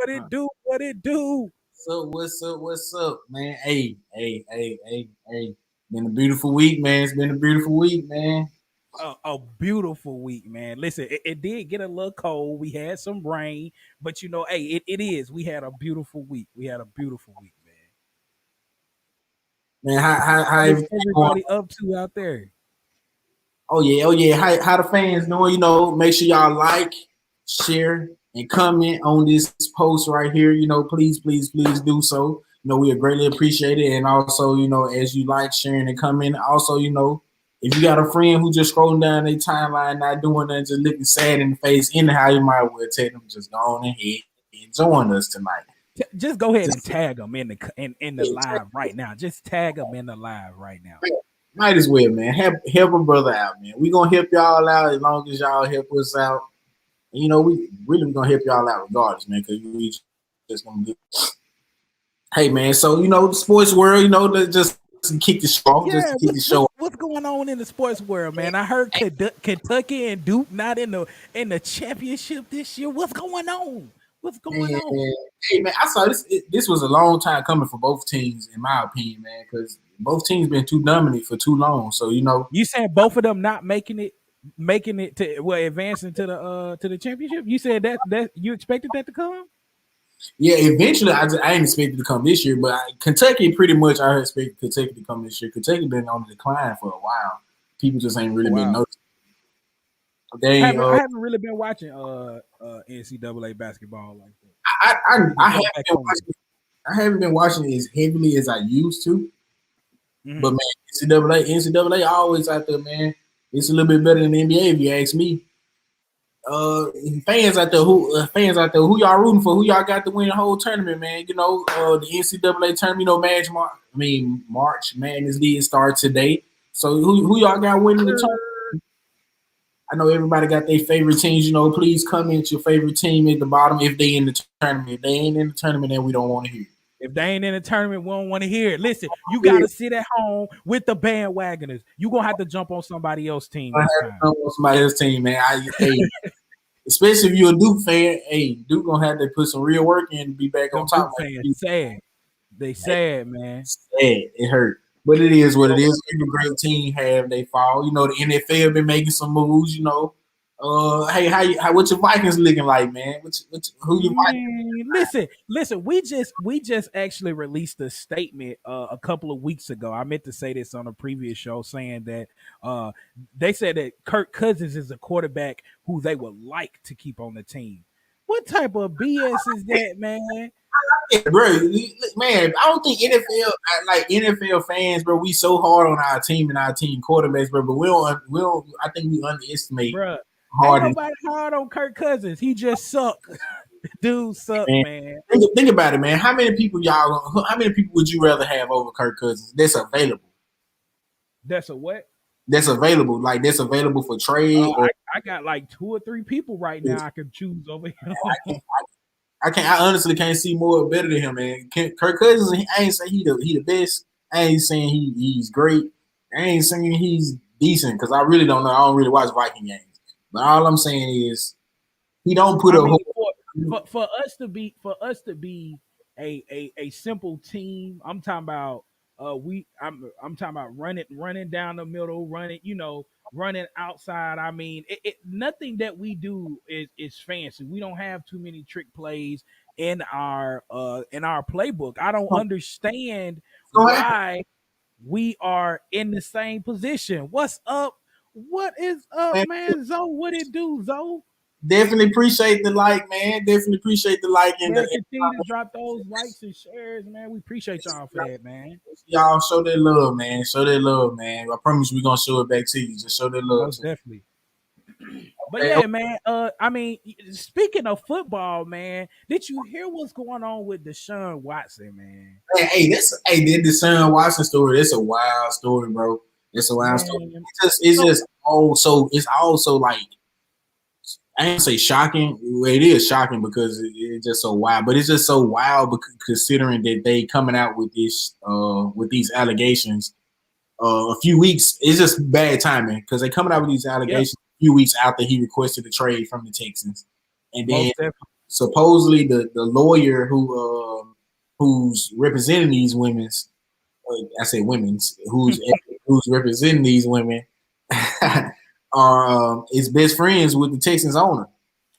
What it do? What it do? What's up, man? Hey. Been a beautiful week, man. It's been a beautiful week, man. A beautiful week, man. Listen, it did get a little cold. We had some rain, but hey, it is. We had a beautiful week. We had a beautiful week, man. Man, how What is everything going? everybody up to out there? Oh yeah. How the fans doing? Make sure y'all like, share, and comment on this post right here. Please do so. We are greatly appreciated. And also, as you like, sharing, and comment, also, if you got a friend who just scrolling down their timeline, not doing nothing, just looking sad in the face, anyhow, you might well tell them just go on ahead and join us tonight. Just go ahead and Just tag them in the live right now. Just tag them in the live right now. might as well, man. Help a brother out, man. We gonna help y'all out as long as y'all help us out. And, we really gonna help y'all out regardless, man, because we just gonna do. Hey, man. So the sports world, just to kick the show off, just Yeah, to kick the show. what's going on in the sports world, man? I heard Kentucky and Duke not in the championship this year. What's going on? What's going Man, on? hey, man. I saw this. This was a long time coming for both teams, in my opinion, man, because both teams been too dominant for too long. So You said both of them not making it to advancing to the championship. You said that you expected that to come. yeah. Eventually, I ain't expected to come this year, but Kentucky pretty much I expected Kentucky to come this year. Kentucky been on the decline for a while. People just ain't really been Wow. noticing. They ain't, I haven't really been watching NCAA basketball like that. I Just haven't go back been home. watching. I haven't been watching it as heavily as I used to. But Mhm. man, NCAA always out there, man. It's a little bit better than the NBA if you ask me. Uh, fans out there, who y'all rooting for? Who y'all got to win the whole tournament, man? The NCAA tournament, March Madness did start today. So who y'all got winning the tournament? I know everybody got their favorite teams. Please comment your favorite team at the bottom if they in the tournament. If they ain't in the tournament, then we don't want to hear. If they ain't in the tournament, we don't want to hear it. Listen, you Yeah, gotta sit at home with the bandwagoners. You gonna have to jump on somebody else's team I have this to time. know somebody else's team, man. Especially if you're a Duke fan, hey, Duke gonna have to put some real work in to be back on Them top. Duke fans sad. They sad, man. Sad. It hurt. But it is what it So, is. Every great team have they fall. The NFL been making some moves. Hey, what your Vikings looking like, man? Who you Vikings? listen. We just actually released a statement a couple of weeks ago. I meant to say this on a previous show, saying that they said that Kirk Cousins is a quarterback who they would like to keep on the team. What type of BS is that, man? Yeah, bro, man, I don't think NFL fans, bro. We so hard on our team and our team quarterbacks, bro. But we don't. I think we underestimate Bruh, ain't hard and nobody hard on Kirk Cousins. He just suck. Dude suck, man. man. Think about it, man. How many people y'all? How many people would you rather have over Kirk Cousins? That's available. That's a what? That's available for trade or I got like two or three people right now I can choose over him. I can't. I honestly can't see more better than him, man. Kirk Cousins. I ain't saying he the best. I ain't saying he's great. I ain't saying he's decent because I really don't know. I don't really watch Viking games. But all I'm saying is he don't put I a mean, whole. for us to be a simple team, I'm talking about running down the middle, running outside. I mean, nothing that we do is fancy. We don't have too many trick plays in our playbook. I don't understand Gonna happen. why we are in the same position. What's up? What is up, Man, man? Zoe, what it do, Zoe? definitely appreciate the like, man. Definitely appreciate the like and Yeah, the continue to drop those likes and shares, man. We appreciate y'all for that, man. y'all show that love, man. Show that love, man. I promise we're gonna show it back to you. Just show that love Most to me. definitely. But Okay, yeah, man. I mean, speaking of football, man, did you hear what's going on with Deshaun Watson, man? That the Deshaun Watson story. That's a wild story, bro. It's a wild story. Man, It's so just also it's also like I ain't say shocking. Well, it is shocking because it's just so wild. But it's just so wild because considering that they coming out with these allegations a few weeks. It's just bad timing because they coming out with these yep, allegations a few weeks after he requested a trade from the Texans, and then most definitely. supposedly the lawyer who's representing these women's, I say women's, who's representing these women are is best friends with the Texans owner.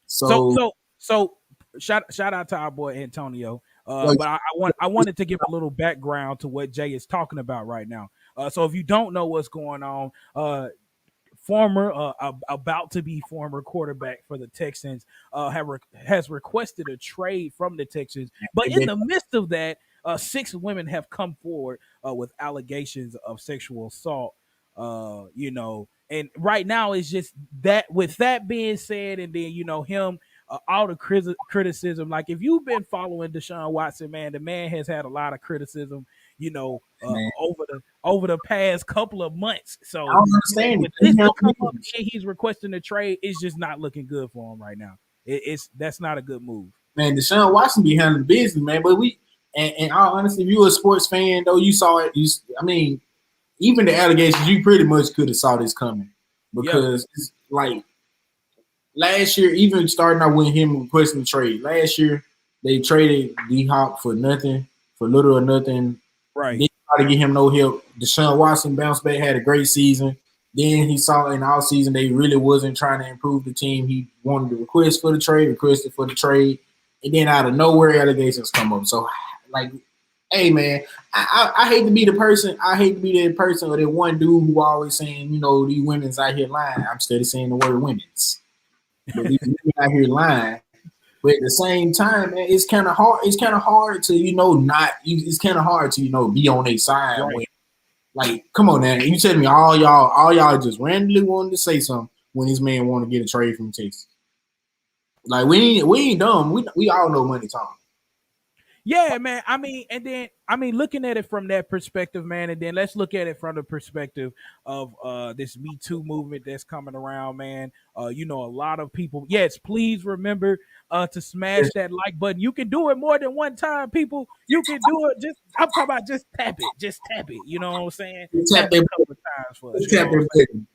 So So so so shout out to our boy Antonio. But I wanted to give a little background to what Jay is talking about right now. So if you don't know what's going on, former about to be former quarterback for the Texans has requested a trade from the Texans, but in the midst of that, six women have come forward with allegations of sexual assault. And right now it's just that. With that being said, and then him. All the criticism, like if you've been following Deshaun Watson, man, the man has had a lot of criticism, man, over the past couple of months. I So don't understand with this to come up it. and he's requesting a trade, it's just not looking good for him right now. It's that's not a good move. Man, Deshaun Watson be handling business, man. But and all honestly, if you a sports fan though, you saw it. I mean, even the allegations, you pretty much could have saw this coming Yeah, because it's like last year, even starting out with him requesting the trade. Last year, they traded D Hop for nothing, for little or nothing. right. Didn't try to get him no help. Deshaun Watson bounced back, had a great season. Then he saw in all season they really wasn't trying to improve the team. He wanted to request for the trade, requested for the trade, and then out of nowhere allegations come up. So, like, hey man, I hate to be the person. I hate to be that person or that one dude who always saying, these women's out here lying. I'm steady saying the word women's, but these women out here lying. But at the same time, man, it's kind of hard. It's kind of hard to not. It's kind of hard to be on their side when, Right. like, come on now. You telling me all y'all just randomly wanted to say something when this man want to get a trade from Texas. Like we ain't dumb. We all know money talk. Yeah, man. I mean, and then looking at it from that perspective, man, and then let's look at it from the perspective of this Me Too movement that's coming around, man. A lot of people. Yes, please remember to smash that like button. You can do it more than one time, people. You can do it. I'm talking about just tap it, just tap it. You know what I'm saying? Tap Tap it that a couple of times for us. You know tap what I'm that saying? button.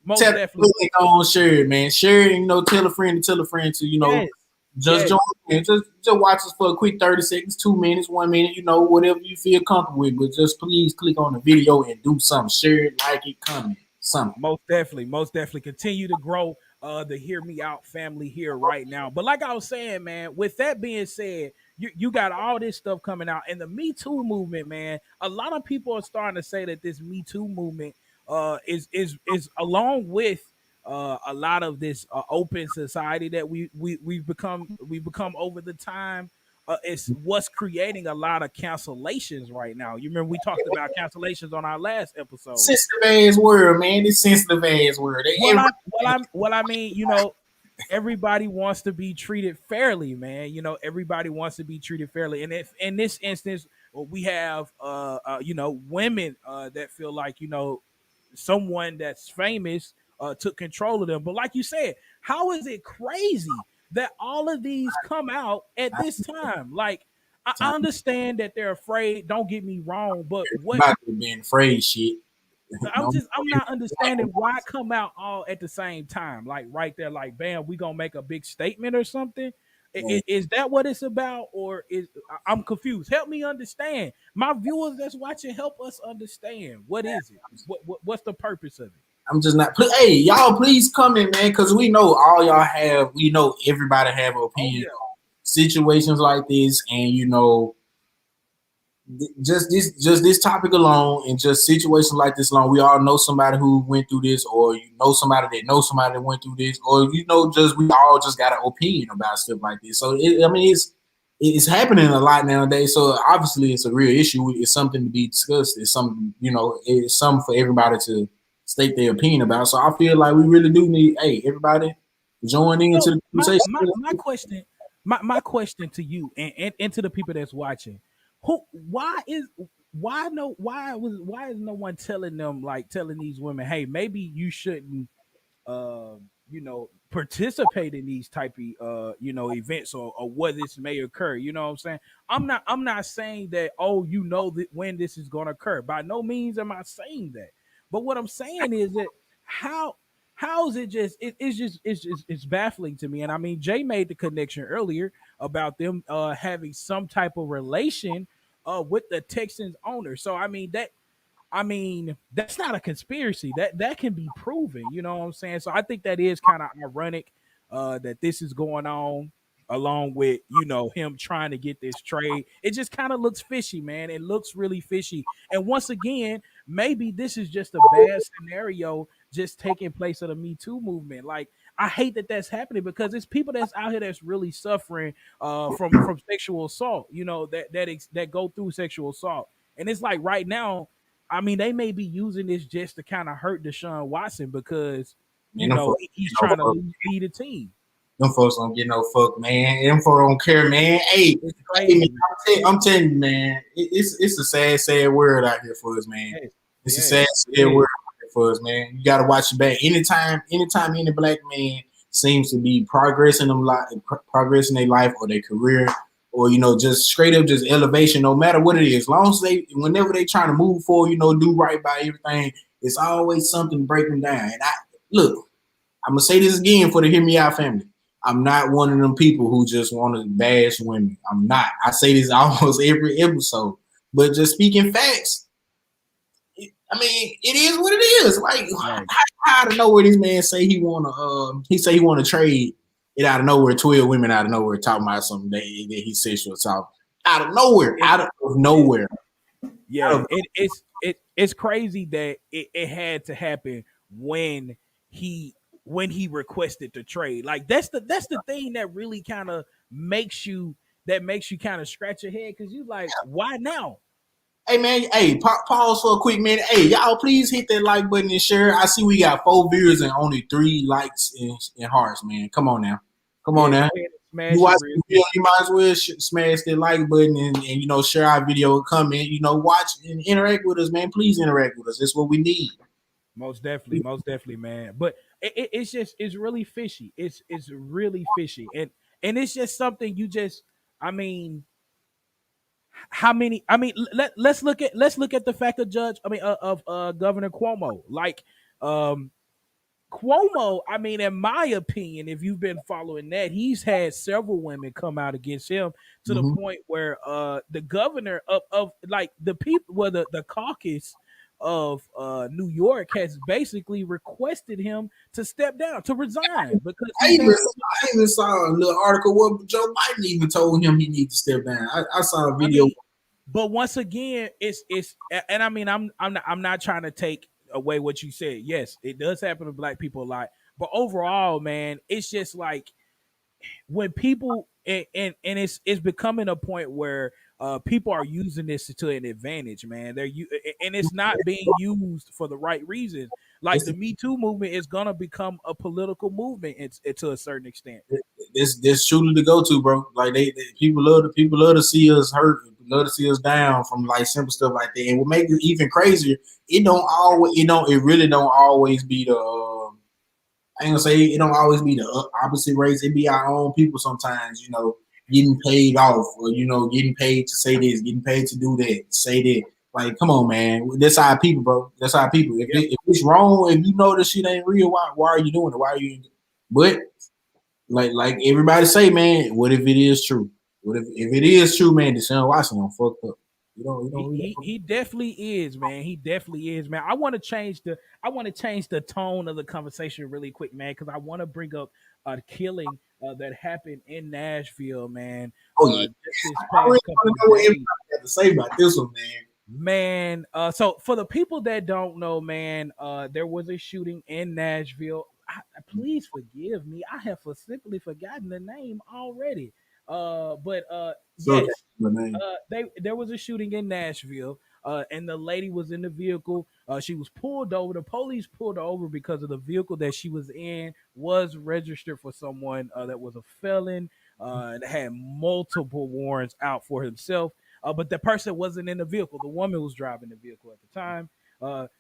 Most Tap definitely. that button on share, man. Share, tell a friend to Yes. just Yes. join in. Just watch us for a quick 30 seconds, 2 minutes, 1 minute, whatever you feel comfortable with. But just please click on the video and do something. Share it, like it, comment, something. Most definitely continue to grow the Hear Me Out family here right now. But like I was saying, man, with that being said, you got all this stuff coming out and the Me Too movement, man. A lot of people are starting to say that this Me Too movement is along with a lot of this open society that we've become over the time. It's what's creating a lot of cancellations right now. You remember we talked about cancellations on our last episode. Sensitive ass world, man. This sensitive ass world. Well, I mean, everybody wants to be treated fairly, man. Everybody wants to be treated fairly, and if in this instance, we have, women that feel like someone that's famous took control of them. But like you said, how is it crazy that all of these come out at this time? Like, I understand that they're afraid. Don't get me wrong, but what About to being afraid shit. No, I'm not understanding why come out all at the same time, like right there, like bam, we gonna make a big statement or something. Is that what it's about, or I'm confused? Help me understand. My viewers that's watching, help us understand. What is it? What's the purpose of it? I'm just not. Hey, y'all, please comment, man, because we know all y'all have. We know everybody have an Oh opinion yeah, on situations like this, and just this topic alone, and just situations like this alone. We all know somebody who went through this, or somebody that knows somebody that went through this, or just we all just got an opinion about stuff like this. So I mean, it's happening a lot nowadays. So obviously, it's a real issue. It's something to be discussed. It's something it's something for everybody to state their opinion about. So I feel like we really do need, hey, everybody, join into so the my conversation. question, my question to you and to the people that's watching, who why is no one telling them, like telling these women, hey, maybe you shouldn't participate in these type of events, or what this may occur. You know what I'm saying? I'm not saying that, oh, that when this is gonna occur. By no means am I saying that. But what I'm saying is that how. how is it just it's baffling to me. And I mean, Jay made the connection earlier about them having some type of relation with the Texans owner. So I mean, that's not a conspiracy. That can be proven. You know what I'm saying? So I think that is kind of ironic that this is going on along with him trying to get this trade. It just kind of looks fishy, man. It looks really fishy. And once again, maybe this is just a bad scenario just taking place of the Me Too movement. Like I hate that that's happening because it's people that's out here that's really suffering from sexual assault. That go through sexual assault. And it's like right now, I mean, they may be using this just to kind of hurt Deshaun Watson because Man, them folks he's don't trying to fuck. lead a team. Them folks don't get no fuck, man. Them folks don't care, man. It's Hey, man, crazy. I'm telling you, man. It's a sad, sad world out here for us, man. Yes, It's a sad, yes, it sad world is. out here for us, man. You got to watch your back. Anytime any black man seems to be progressing their life or their career, or just straight up just elevation, no matter what it is, as long as whenever they trying to move forward, do right by everything, it's always something breaking down. And I look, I'm gonna say this again for the Hear Me Out family. I'm not one of them people who just want to bash women. I'm not. I say this almost every episode. But just speaking facts, I mean, it is what it is. Like Right. how out of nowhere this man say he wanna trade it out of nowhere, 12 women out of nowhere talking about something that he's sexual assault. Out of nowhere, It, out of it nowhere. Out yeah, of, it's crazy that it had to happen when he he requested the trade. Like that's the thing that really kind of makes you kind of scratch your head because you like, why now? Hey man, hey, pause for a quick minute. Hey, y'all, please hit that like button and share. I see we got 4 viewers and only 3 likes and hearts, man. Come on now, come on Yeah, now. go ahead and You smash it watch real the quick. video, you might as well smash that like button and share our video, comment, watch and interact with us, man. Please interact with us. That's what we need. Most definitely, man. But it's just it's really fishy. It's really fishy, and it's just something you just. I mean, how many? I mean, let's look at the fact of Judge. I mean, of Governor Cuomo. Like, um, Cuomo. I mean, in my opinion, if you've been following that, he's had several women come out against him to the Mm-hmm. point where the governor of like the people, well, the caucus of New York has basically requested him to step down, to resign because I he's even, had so much. I even saw a little article where Joe Biden even told him he needs to step down. I saw a I video. mean, but once again, and I mean, I'm not trying to take away what you said. Yes, it does happen to black people a lot, but overall, man, it's just like when people and it's becoming a point where people are using this to an advantage, man. And it's not being used for the right reasons. Like It's, the Me Too movement is gonna become a political movement to a certain extent. this truly the go to, bro. Like people love to see us hurt, love to see us down from like simple stuff like that. And what makes it even crazier, it really don't always be the. I ain't gonna say it don't always be the opposite race. It be our own people sometimes, getting paid off or getting paid to say this, getting paid to do that, say that. Like, come on, man. That's our people, bro. That's our people. If, Yep. if it's wrong, if you know this shit ain't real, why are you doing it? Why are you? But like everybody say, man, what if it is true? What if it is true, man? Deshaun Watson don't fucked up. He definitely is, man. He definitely is, man. I want to change the tone of the conversation really quick, man, because I want to bring up a killing that happened in Nashville, man. Oh yeah. Just this I really past couple want to of know what everybody days. has to say about this one, man. Man, so for the people that don't know, man, there was a shooting in Nashville. Please forgive me. I have simply forgotten the name already. But So okay, yes, man. they there was a shooting in Nashville, and the lady was in the vehicle. She was pulled over. The police pulled her over because of the vehicle that she was in was registered for someone that was a felon and had multiple warrants out for himself. But the person wasn't in the vehicle. The woman was driving the vehicle at the time.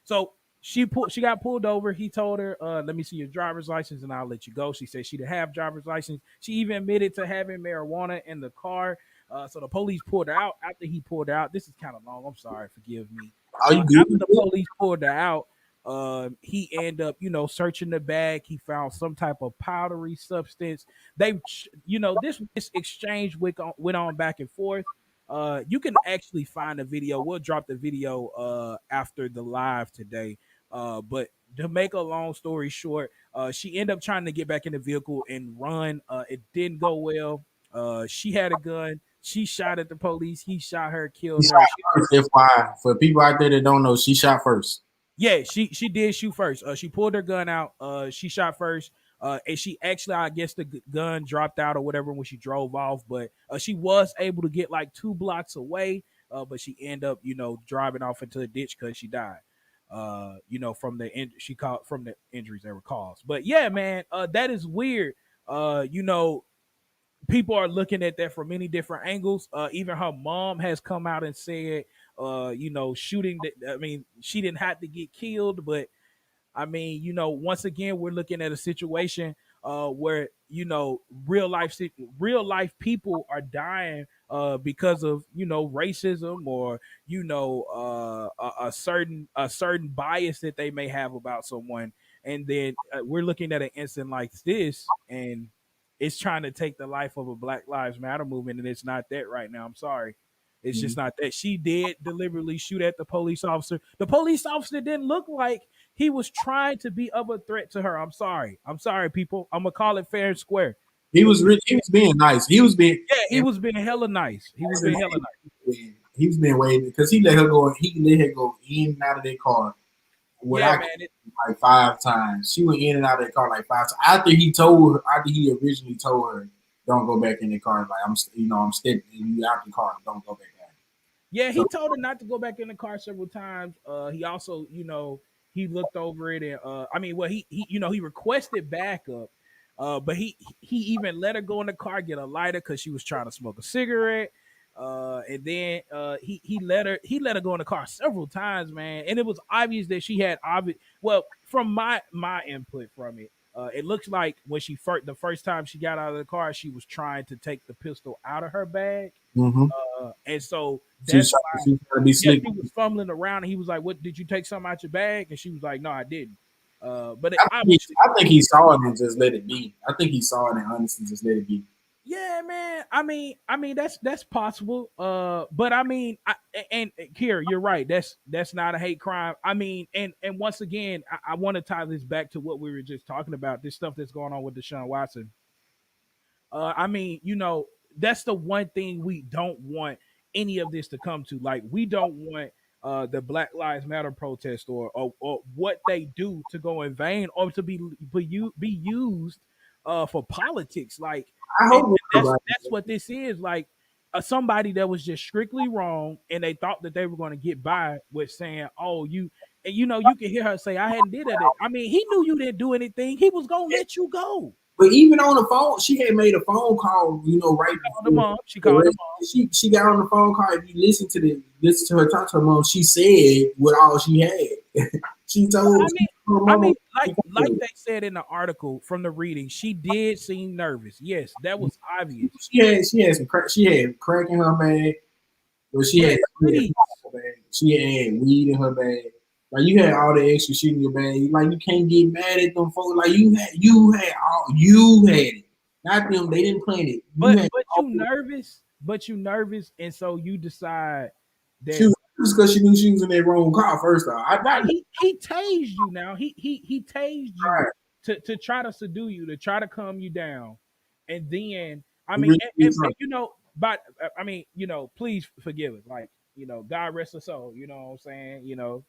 So she got pulled over. He told her, "Let me see your driver's license, and I'll let you go." She said she didn't have driver's license. She even admitted to having marijuana in the car. So the police pulled her out. After he pulled her out, this is kind of long. I'm sorry, forgive me. Are you good? After the police pulled her out, He ended up, searching the bag. He found some type of powdery substance. This exchange went on back and forth. You can actually find a video. We'll drop the video after the live today. But to make a long story short, she ended up trying to get back in the vehicle and run. It didn't go well. She had a gun. She shot at the police. He shot her, She killed her. shot first, FYI. For people out there that don't know, she shot first. Yeah, she did shoot first. She pulled her gun out. She shot first. And she actually, I guess, the gun dropped out or whatever when she drove off. But she was able to get like 2 blocks away. But she ended up, driving off into a ditch because she died. From she caught from the injuries that were caused. But yeah, man, that is weird. People are looking at that from many different angles. Even her mom has come out and said, shooting. I mean, she didn't have to get killed, but I mean, once again, we're looking at a situation where real life people are dying because of racism or a certain bias that they may have about someone, and then we're looking at an incident like this, and it's trying to take the life of a Black Lives Matter movement, and it's not that right now. I'm sorry. It's Mhm. just not that. She did deliberately shoot at the police officer. The police officer didn't look like he was trying to be of a threat to her. I'm sorry. I'm sorry, people. I'm gonna call it fair and square. He The was really, he was being nice. He was being, Yeah, he and was being hella nice. He was being hella nice. he was being waiting because he let her go. He let her go in and out of their car. What Yeah, I man. like 5 times. She went in and out of the car like 5 times. After he originally told her, "Don't go back in the car." Like I'm stepping you out the car. Don't go back out. Yeah, he So told her not to go back in the car several times. He also, he looked over it and I mean, well, he requested backup. But he even let her go in the car, get a lighter because she was trying to smoke a cigarette. And then he let her go in the car several times, man. And it was obvious that she had obvious. Well, from my input from it, it looks like when the first time she got out of the car, she was trying to take the pistol out of her bag. mm-hmm. And so she was that's trying, she was trying to be yeah, slick. she was fumbling around, and he was like, "What did you take something out your bag?" And she was like, "No, I didn't." But obviously, I think he saw it and just let it be. I think he saw it and honestly just let it be. yeah, man. I mean, that's possible. But I mean, and Kira, you're right. That's not a hate crime. I mean, and once again, I want to tie this back to what we were just talking about. This stuff that's going on with Deshaun Watson. I mean, that's the one thing we don't want any of this to come to. Like, we don't want the Black Lives Matter protest or what they do to go in vain or to be used for politics. Like, I and hope that's what this is. Like, somebody that was just strictly wrong, and they thought that they were going to get by with saying, "Oh, you." And you can hear her say, "I hadn't did it." I mean, he knew you didn't do anything. He was gonna let you go. But even on the phone, she had made a phone call, right Called the before mom. She the called the rest. mom. She got on the phone call. If you listen to her talk to her mom, she said what all she had. she I told mean, her I mama. mean, like they said in the article from the reading, she did seem nervous. Yes, that was obvious. She had crack in her bag, but Yes, please. she had weed in her bag. Like you had all the extra shit in your bag. Like you can't get mad at them folks. Like you had it. Not them. They didn't plan it. You But had but all you nervous, and so you decide she that was because she knew she was in that wrong car. First off, I right. He tased you. Now he tased you right. to try to subdue you, to try to calm you down, and then I He mean, really did something. but I mean, please forgive us. Like, God rest her soul. You know what I'm saying?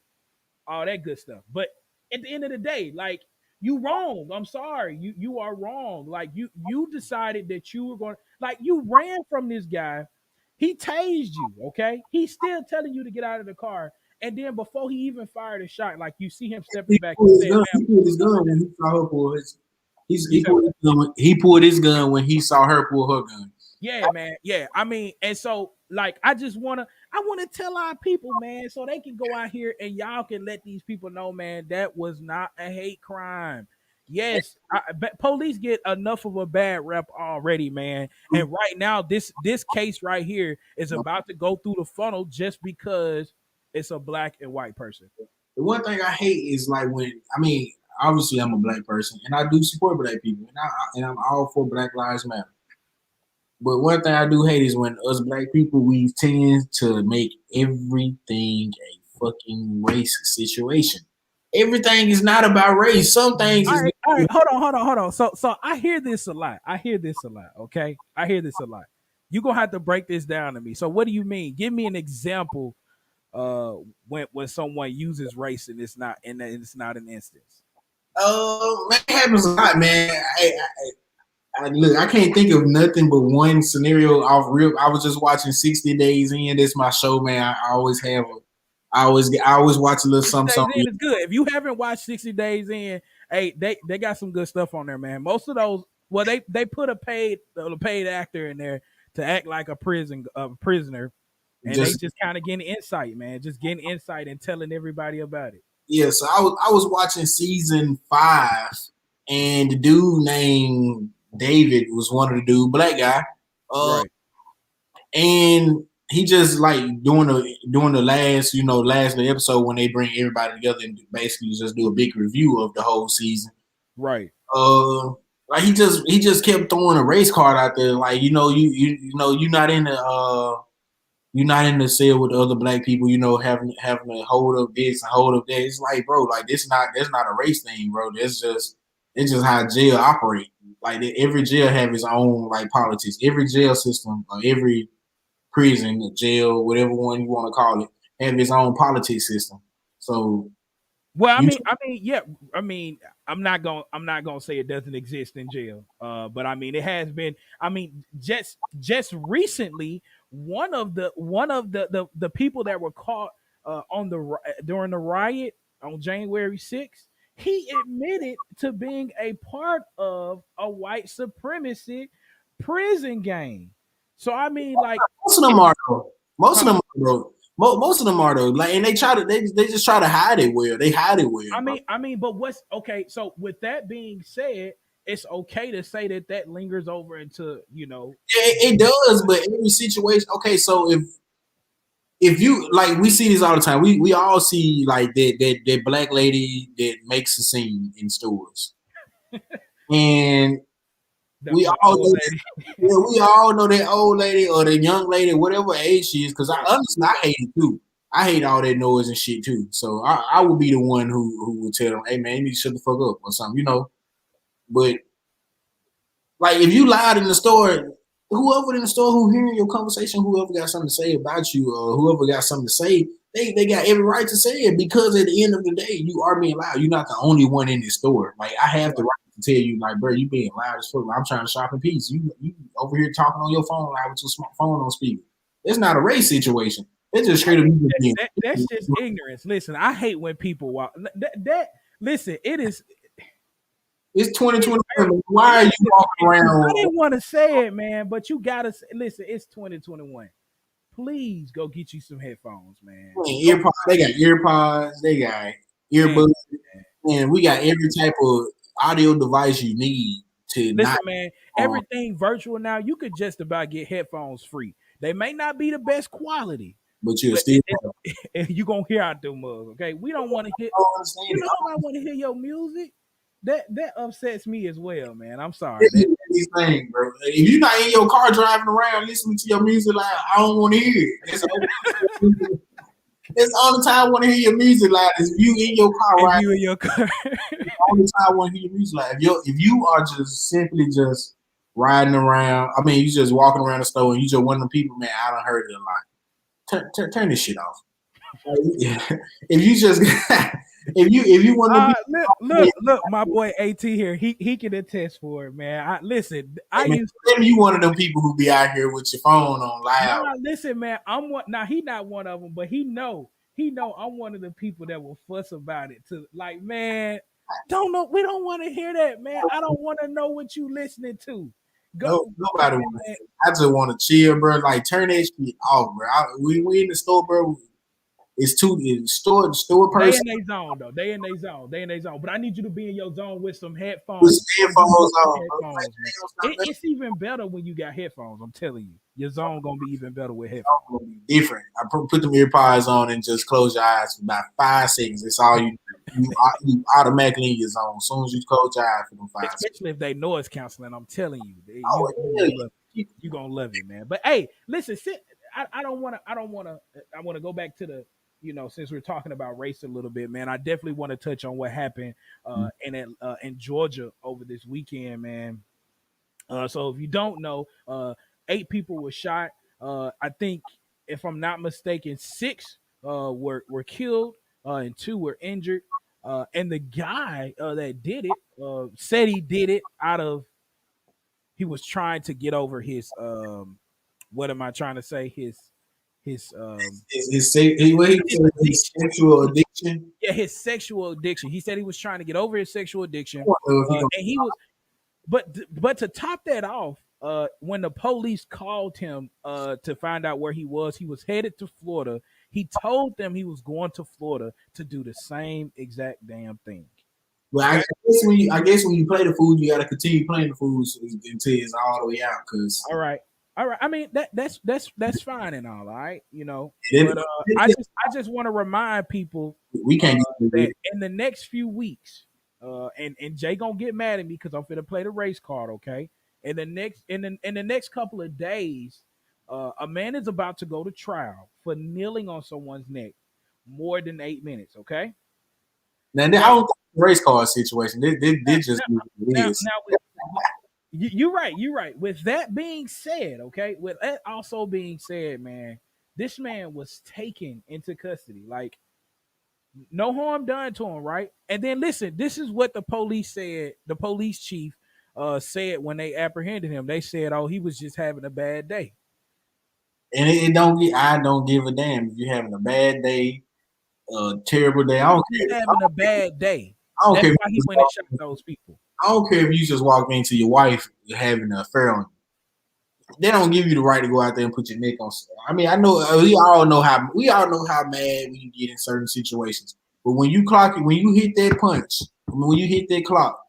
All that good stuff. But at the end of the day, like, you wrong. I'm sorry. You are wrong. Like, you decided that you were going, like, you ran from this guy. He tased you, okay? He's still telling you to get out of the car. And then before he even fired a shot, like, you see him stepping He back, you pulled his said, gun. "Man, He pulled his put gun that when he saw her pull his. You He said, pulled his gun. He pulled his gun when he saw her pull her gun. yeah, man. Yeah. I mean, and so, like, I wanna tell our people, man, so they can go out here and y'all can let these people know, man, that was not a hate crime. Yes, police get enough of a bad rep already, man. And right now, this case right here is about to go through the funnel just because it's a black and white person. The one thing I hate is like when I mean, obviously I'm a black person and I do support black people and I'm all for Black Lives Matter. But one thing I do hate is when us black people we tend to make everything a fucking race situation. Everything is not about race. Some things is All right, hold on. So I hear this a lot. I hear this a lot. Okay, I hear this a lot. You gonna have to break this down to me. So what do you mean? Give me an example. When someone uses race and it's not an instance. man, it happens a lot, man. Look, I can't think of nothing but one scenario off real. I was just watching 60 Days In. This my show, man. I always have a, I always watch a little 60 something, Days something. In is good. If you haven't watched 60 Days In, hey, they got some good stuff on there, man. Most of those, well, they put a paid actor in there to act like a prisoner, and they Just just kind of getting insight, man. Just getting insight and telling everybody about it. yeah. So I was watching season 5, and the dude named David was one of the dude, black guy. Uh, Right, and he just like doing the last last episode when they bring everybody together and basically just do a big review of the whole season. right. Uh, like he just kept throwing a race card out there, like you're not in the you're not in the cell with the other black people, having to hold up this and hold up that. It's like, bro, like that's not a race thing, bro. It's just how jail operate. Like every jail have its own like politics. Every jail system, or every prison, jail, whatever one you want to call it, have its own politics system. So Well, you yeah. I mean, I'm not gonna say it doesn't exist in jail. But I mean, it has been. I mean, just recently, one of the people that were caught on during the riot on January 6th, he admitted to being a part of a white supremacy prison gang. So I mean, like, most of them it's are though. Most of huh? them are though. Most of them are though. Like, and they just try to hide it well. They hide it well, bro. But what's okay? So with that being said, it's okay to say that that lingers over into It does, but every situation. Okay, so if you like, we see this all the time. We all see like that black lady that makes a scene in stores, and we the all old know lady. yeah, we all know that old lady or the young lady, whatever age she is. Because I Right, honestly, I hate it too. I hate all that noise and shit too. So I would be the one who would tell them, "Hey man, you need to shut the fuck up" or something. But like if you lied in the store, whoever in the store who hearing your conversation, whoever got something to say about you, or whoever got something to say, they got every right to say it because at the end of the day, you are being loud. You're not the only one in this store. Like I have the right. right to tell you, like, bro, you being loud as fuck. I'm trying to shop in peace. You over here talking on your phone loud with your phone on speaker. It's not a race situation. It's just I straight up mean, you being. that's just ignorance. Listen, I hate when people walk. Listen, it is. It's It 2021. irks me. Why are you Listen, walking I around didn't want to say it, man, but you gotta listen. It's 2021. Please go get you some headphones, man. Go earpods? They got earpods. They got man. earbuds. And we got every type of audio device you need to not Listen, man, on, everything virtual now, you could just about get headphones free. They may not be the best quality, but you're but still you gonna hear out them mugs, okay? We don't want to hear. don't understand You it. know, nobody want to hear your music. That upsets me as well, man. I'm sorry. This is these things, bro. If you're not in your car driving around listening to your music, like I don't want to hear it. That's the only time I want to hear your music loud is if you in your car If right. you in your car, The only time I want to hear your music loud. If you are just simply just riding around, I mean, you just walking around the store and you just one of the people, man, I don't heard it a lot. Turn this shit off. If you just if you want to be look, my boy At here. He can attest for it, man. Listen. I hey man, used maybe you one of them people who be out here with your phone on loud. Nah, listen, man. I'm one. Now he not one of them, but he know I'm one of the people that will fuss about it. To like, man, don't know. We don't want to hear that, man. I don't want to know what you listening to. No, Go, nobody want man. to. I just want to chill, bro. Like turn that shit off, bro. We in the store, bro. It's store They person in their zone though. They in their zone. They in their zone. But I need you to be in your zone with some with headphones. some Or you headphones with some on, bro. Like, headphones, man. damn, stop that. It's even better when you got headphones. I'm telling you. your zone gonna be even better with headphones. It's gonna be different. I put them earpods on and just close your eyes for about 5 seconds. That's all you automatically in your zone. As soon as you close your eyes for them 5 seconds. Especially if they noise canceling. I'm telling you, Oh, you gonna love it, man. But hey, listen, I don't want to. I want to go back to the. Since we're talking about race a little bit, man, I definitely want to touch on what happened in Georgia over this weekend, man. So if you don't know, 8 people were shot. I think, if I'm not mistaken, 6 were killed and 2 were injured. And the guy that did it said he did it out of he was trying to get over his what am I trying to say his his sexual addiction. yeah, his sexual addiction. He said he was trying to get over his sexual addiction, Gonna, and he was but to top that off, when the police called him to find out where he was headed to Florida. He told them he was going to Florida to do the same exact damn thing. well, Okay? I guess when you play the food, you got to continue playing the food until it's all the way out. Because All right. I mean that's fine and all right, it, But I just want to remind people we can't get that in the next few weeks, and Jay gonna get mad at me because I'm gonna play the race card, okay? In the next couple of days, a man is about to go to trial for kneeling on someone's neck more than 8 minutes, okay? now. I Now, don't think it's a race car situation. This just now, what it is. you're right. You're right. With that being said, okay. With that also being said, man, this man was taken into custody. Like, no harm done to him, right? And then listen, this is what the police said. The police chief said when they apprehended him. They said, "Oh, he was just having a bad day." And it don't get. I don't give a damn if you're having a bad day, terrible day. He was just having a bad day. I don't That's care. why he went and shot those people. I don't care if you just walk into your wife having an affair on you. They don't give you the right to go out there and put your neck on. I mean, I know we all know how mad we get in certain situations. But when you hit that punch, when you hit that clock,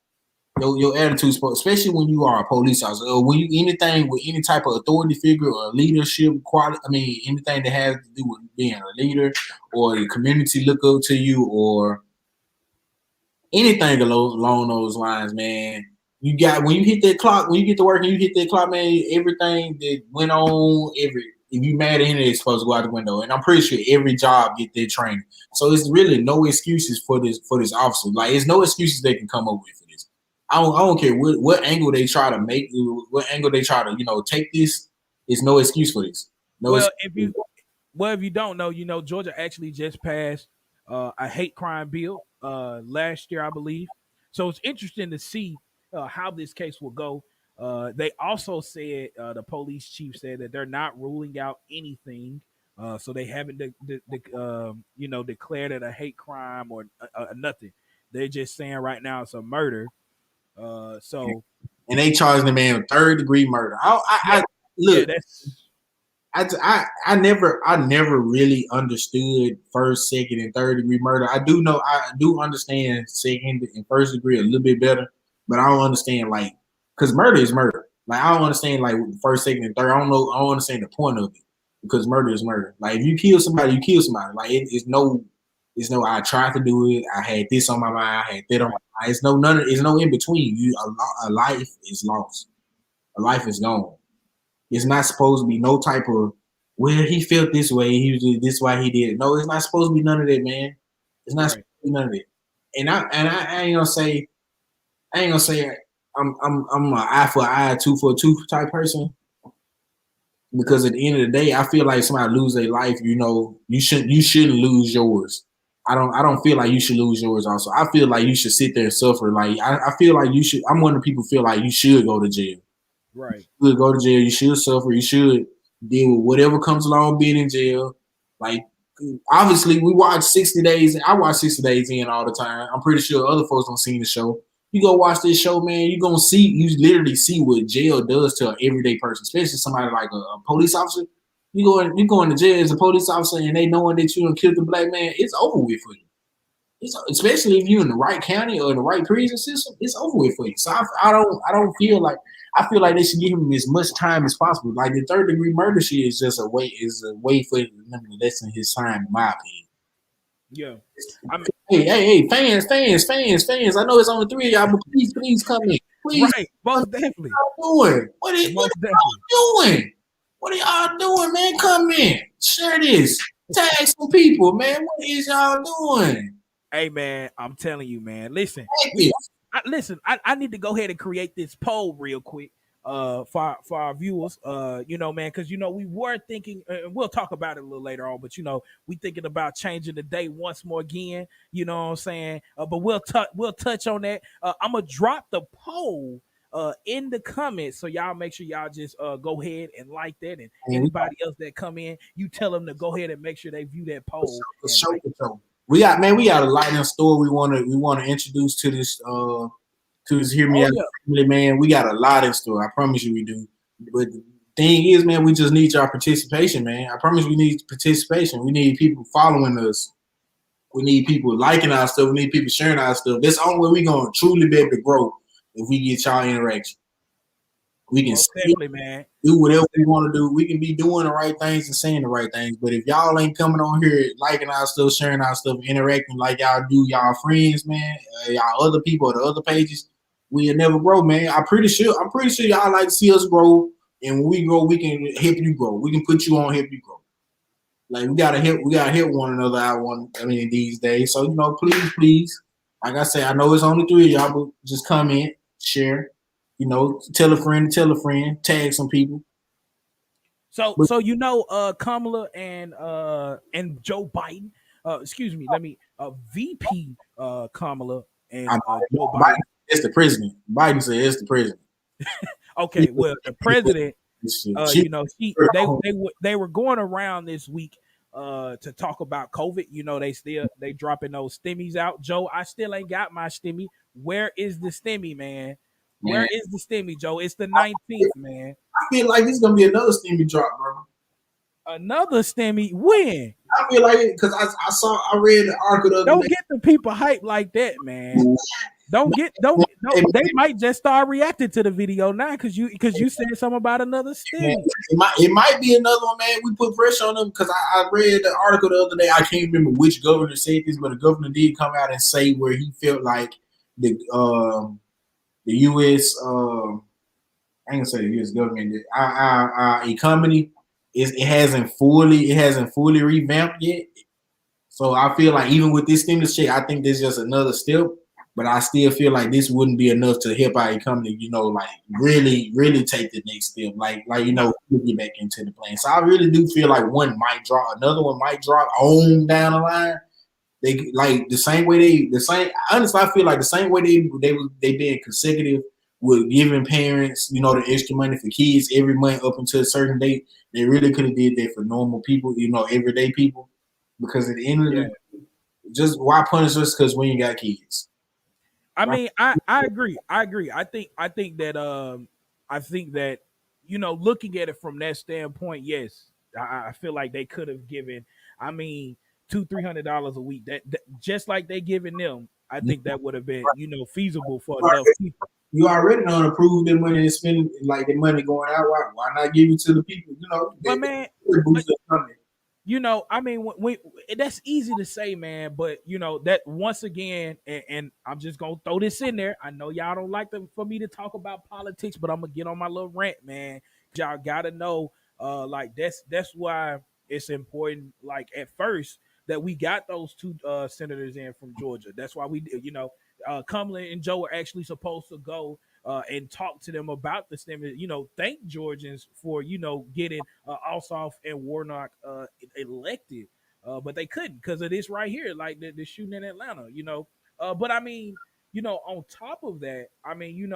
your attitude, especially when you are a police officer or when you anything with any type of authority figure or leadership quality. I mean, anything that has to do with being a leader or the community look up to you or anything along those lines, man. You got when you hit that clock, when you get to work and you hit that clock, man, everything that went on, if you mad at anything, it's supposed to go out the window. And I'm pretty sure every job get their training. So it's really no excuses for this officer. Like it's no excuses they can come up with for this. I don't care what angle they try to make, what angle they try to, take this, it's no excuse for this. No Well, excuse. if you don't know, Georgia actually just passed a hate crime bill last year, I believe. So it's interesting to see how this case will go. They also said the police chief said that they're not ruling out anything. So they haven't, declared it a hate crime or nothing. They're just saying right now it's a murder. So And they charged the man with 3rd-degree murder. Look. That's I never really understood 1st, 2nd, and 3rd-degree murder. I do understand 2nd and 1st degree a little bit better, but I don't understand because murder is murder. Like I don't understand 1st, 2nd, and 3rd. I don't understand the point of it because murder is murder. Like if you kill somebody, you kill somebody. Like it's no. I tried to do it. I had this on my mind. I had that on my mind. It's no in between. A life is lost. A life is gone. It's not supposed to be no type of he felt this way. He was this why he did it. No, it's not supposed to be none of that, man. It's not supposed to be none of it. And I ain't gonna say I'm an eye for an eye, tooth for a tooth type person. Because at the end of the day, I feel like somebody lose their life, you shouldn't lose yours. I don't feel like you should lose yours also. I feel like you should sit there and suffer. Like I feel like you should. I'm one of the people who feel like you should go to jail. right. You should go to jail. You should suffer. You should deal with whatever comes along being in jail. Like obviously, we watch 60 Days. I watch 60 Days in all the time. I'm pretty sure other folks don't see the show. You go watch this show, man. You literally see what jail does to an everyday person, especially somebody like a police officer. You go into jail as a police officer, and they knowing that you done killed the black man. It's over with for you. especially if you're in the right county or the right prison system, it's over with for you. So I don't feel like I feel like they should give him as much time as possible. Like the third degree murder shit is a way for him to lessen his time, in my opinion. Yeah. I mean, Hey, fans. I know it's only three of y'all, but please come in. Please, right. what Most definitely. y'all doing? What Most definitely. are y'all doing? What are y'all doing, man? Come in. Share this. Tag some people, man. What is y'all doing? Hey man, I'm telling you, man. Listen, Tag this. listen. I need to go ahead and create this poll real quick. For our viewers, man, because we were thinking, and we'll talk about it a little later on, but we thinking about changing the day once more again. You know what I'm saying? But we'll touch on that. I'm gonna drop the poll in the comments, so y'all make sure y'all just go ahead and like that, and Man, anybody else that come in, you tell them to go ahead and make sure they view that poll for and sure, like. for sure. We got a lighting store we wanna introduce to this Hear Me Oh Out yeah. family, man. We got a lot in store. I promise you we do. But the thing is, man, we just need your participation, man. I promise we need participation. We need people following us. We need people liking our stuff. We need people sharing our stuff. That's the only way we're gonna truly be able to grow if we get y'all interaction. We can Most definitely, man. do whatever Most we definitely. want to do. We can be doing the right things and saying the right things. But if y'all ain't coming on here liking our stuff, sharing our stuff, interacting like y'all do, y'all friends, man, y'all other people or the other pages, we'll never grow, man. I'm pretty sure y'all like to see us grow. And when we grow, we can help you grow. We can put you on, help you grow. Like we gotta help one another out these days. So please. Like I said, I know it's only three of y'all, but just comment, share, tell a friend, tag some people. So But Kamala and Joe Biden, excuse me, let me VP Kamala I, and Joe Biden, Biden. it's the president. Biden said it's the president. Okay, well the president, She, they were going around this week to talk about COVID. They dropping those stimmies out. Joe, I still ain't got my stimmy. Where is the stimmy, man? Where man, is the stimmy, Joe? It's the 19th, man. I feel like it's gonna be another stimmy drop, bro. Another stimmy. When? I feel like because I read the article the other Don't day. get the people hyped like that, man. Don't. They might just start reacting to the video now because you said something about another Man, stimmy. it might be another one, man. We put pressure on them because I read the article the other day. I can't remember which governor said this, but the governor did come out and say where he felt like the U.S. I ain't gonna say the U.S. government, our economy it hasn't fully revamped yet. So I feel like even with this stimulus check, I think this is just another step. But I still feel like this wouldn't be enough to help our economy, like really, really take the next step. We'll get back into the plan. So I really do feel like one might drop, another one might drop on down the line. They like the same way the same. Honestly, I feel like the same way they being consecutive with giving parents, the extra money for kids every month up until a certain date. They really could have did that for normal people, everyday people. Because at the end of Yeah. the just why punish us because we ain't got kids? I Right? mean, I agree. I agree. I think that looking at it from that standpoint, yes, I feel like they could have given. I mean, $200-300 a week. That just like they giving them. I think that would have been feasible for enough people. You already don't approve their money and spend like their money going out. Why not give it to the people? But man, That but boost their economy. I mean, that's easy to say, man. But that once again, and I'm just gonna throw this in there. I know y'all don't like for me to talk about politics, but I'm gonna get on my little rant, man. Y'all gotta know, like that's why it's important. Like at first that we got those two senators in from Georgia. That's why Kamala and Joe were actually supposed to go and talk to them about the stimulus. Thank Georgians for getting Ossoff and Warnock elected, but they couldn't because of this right here, like the shooting in Atlanta. But I mean, on top of that, I mean,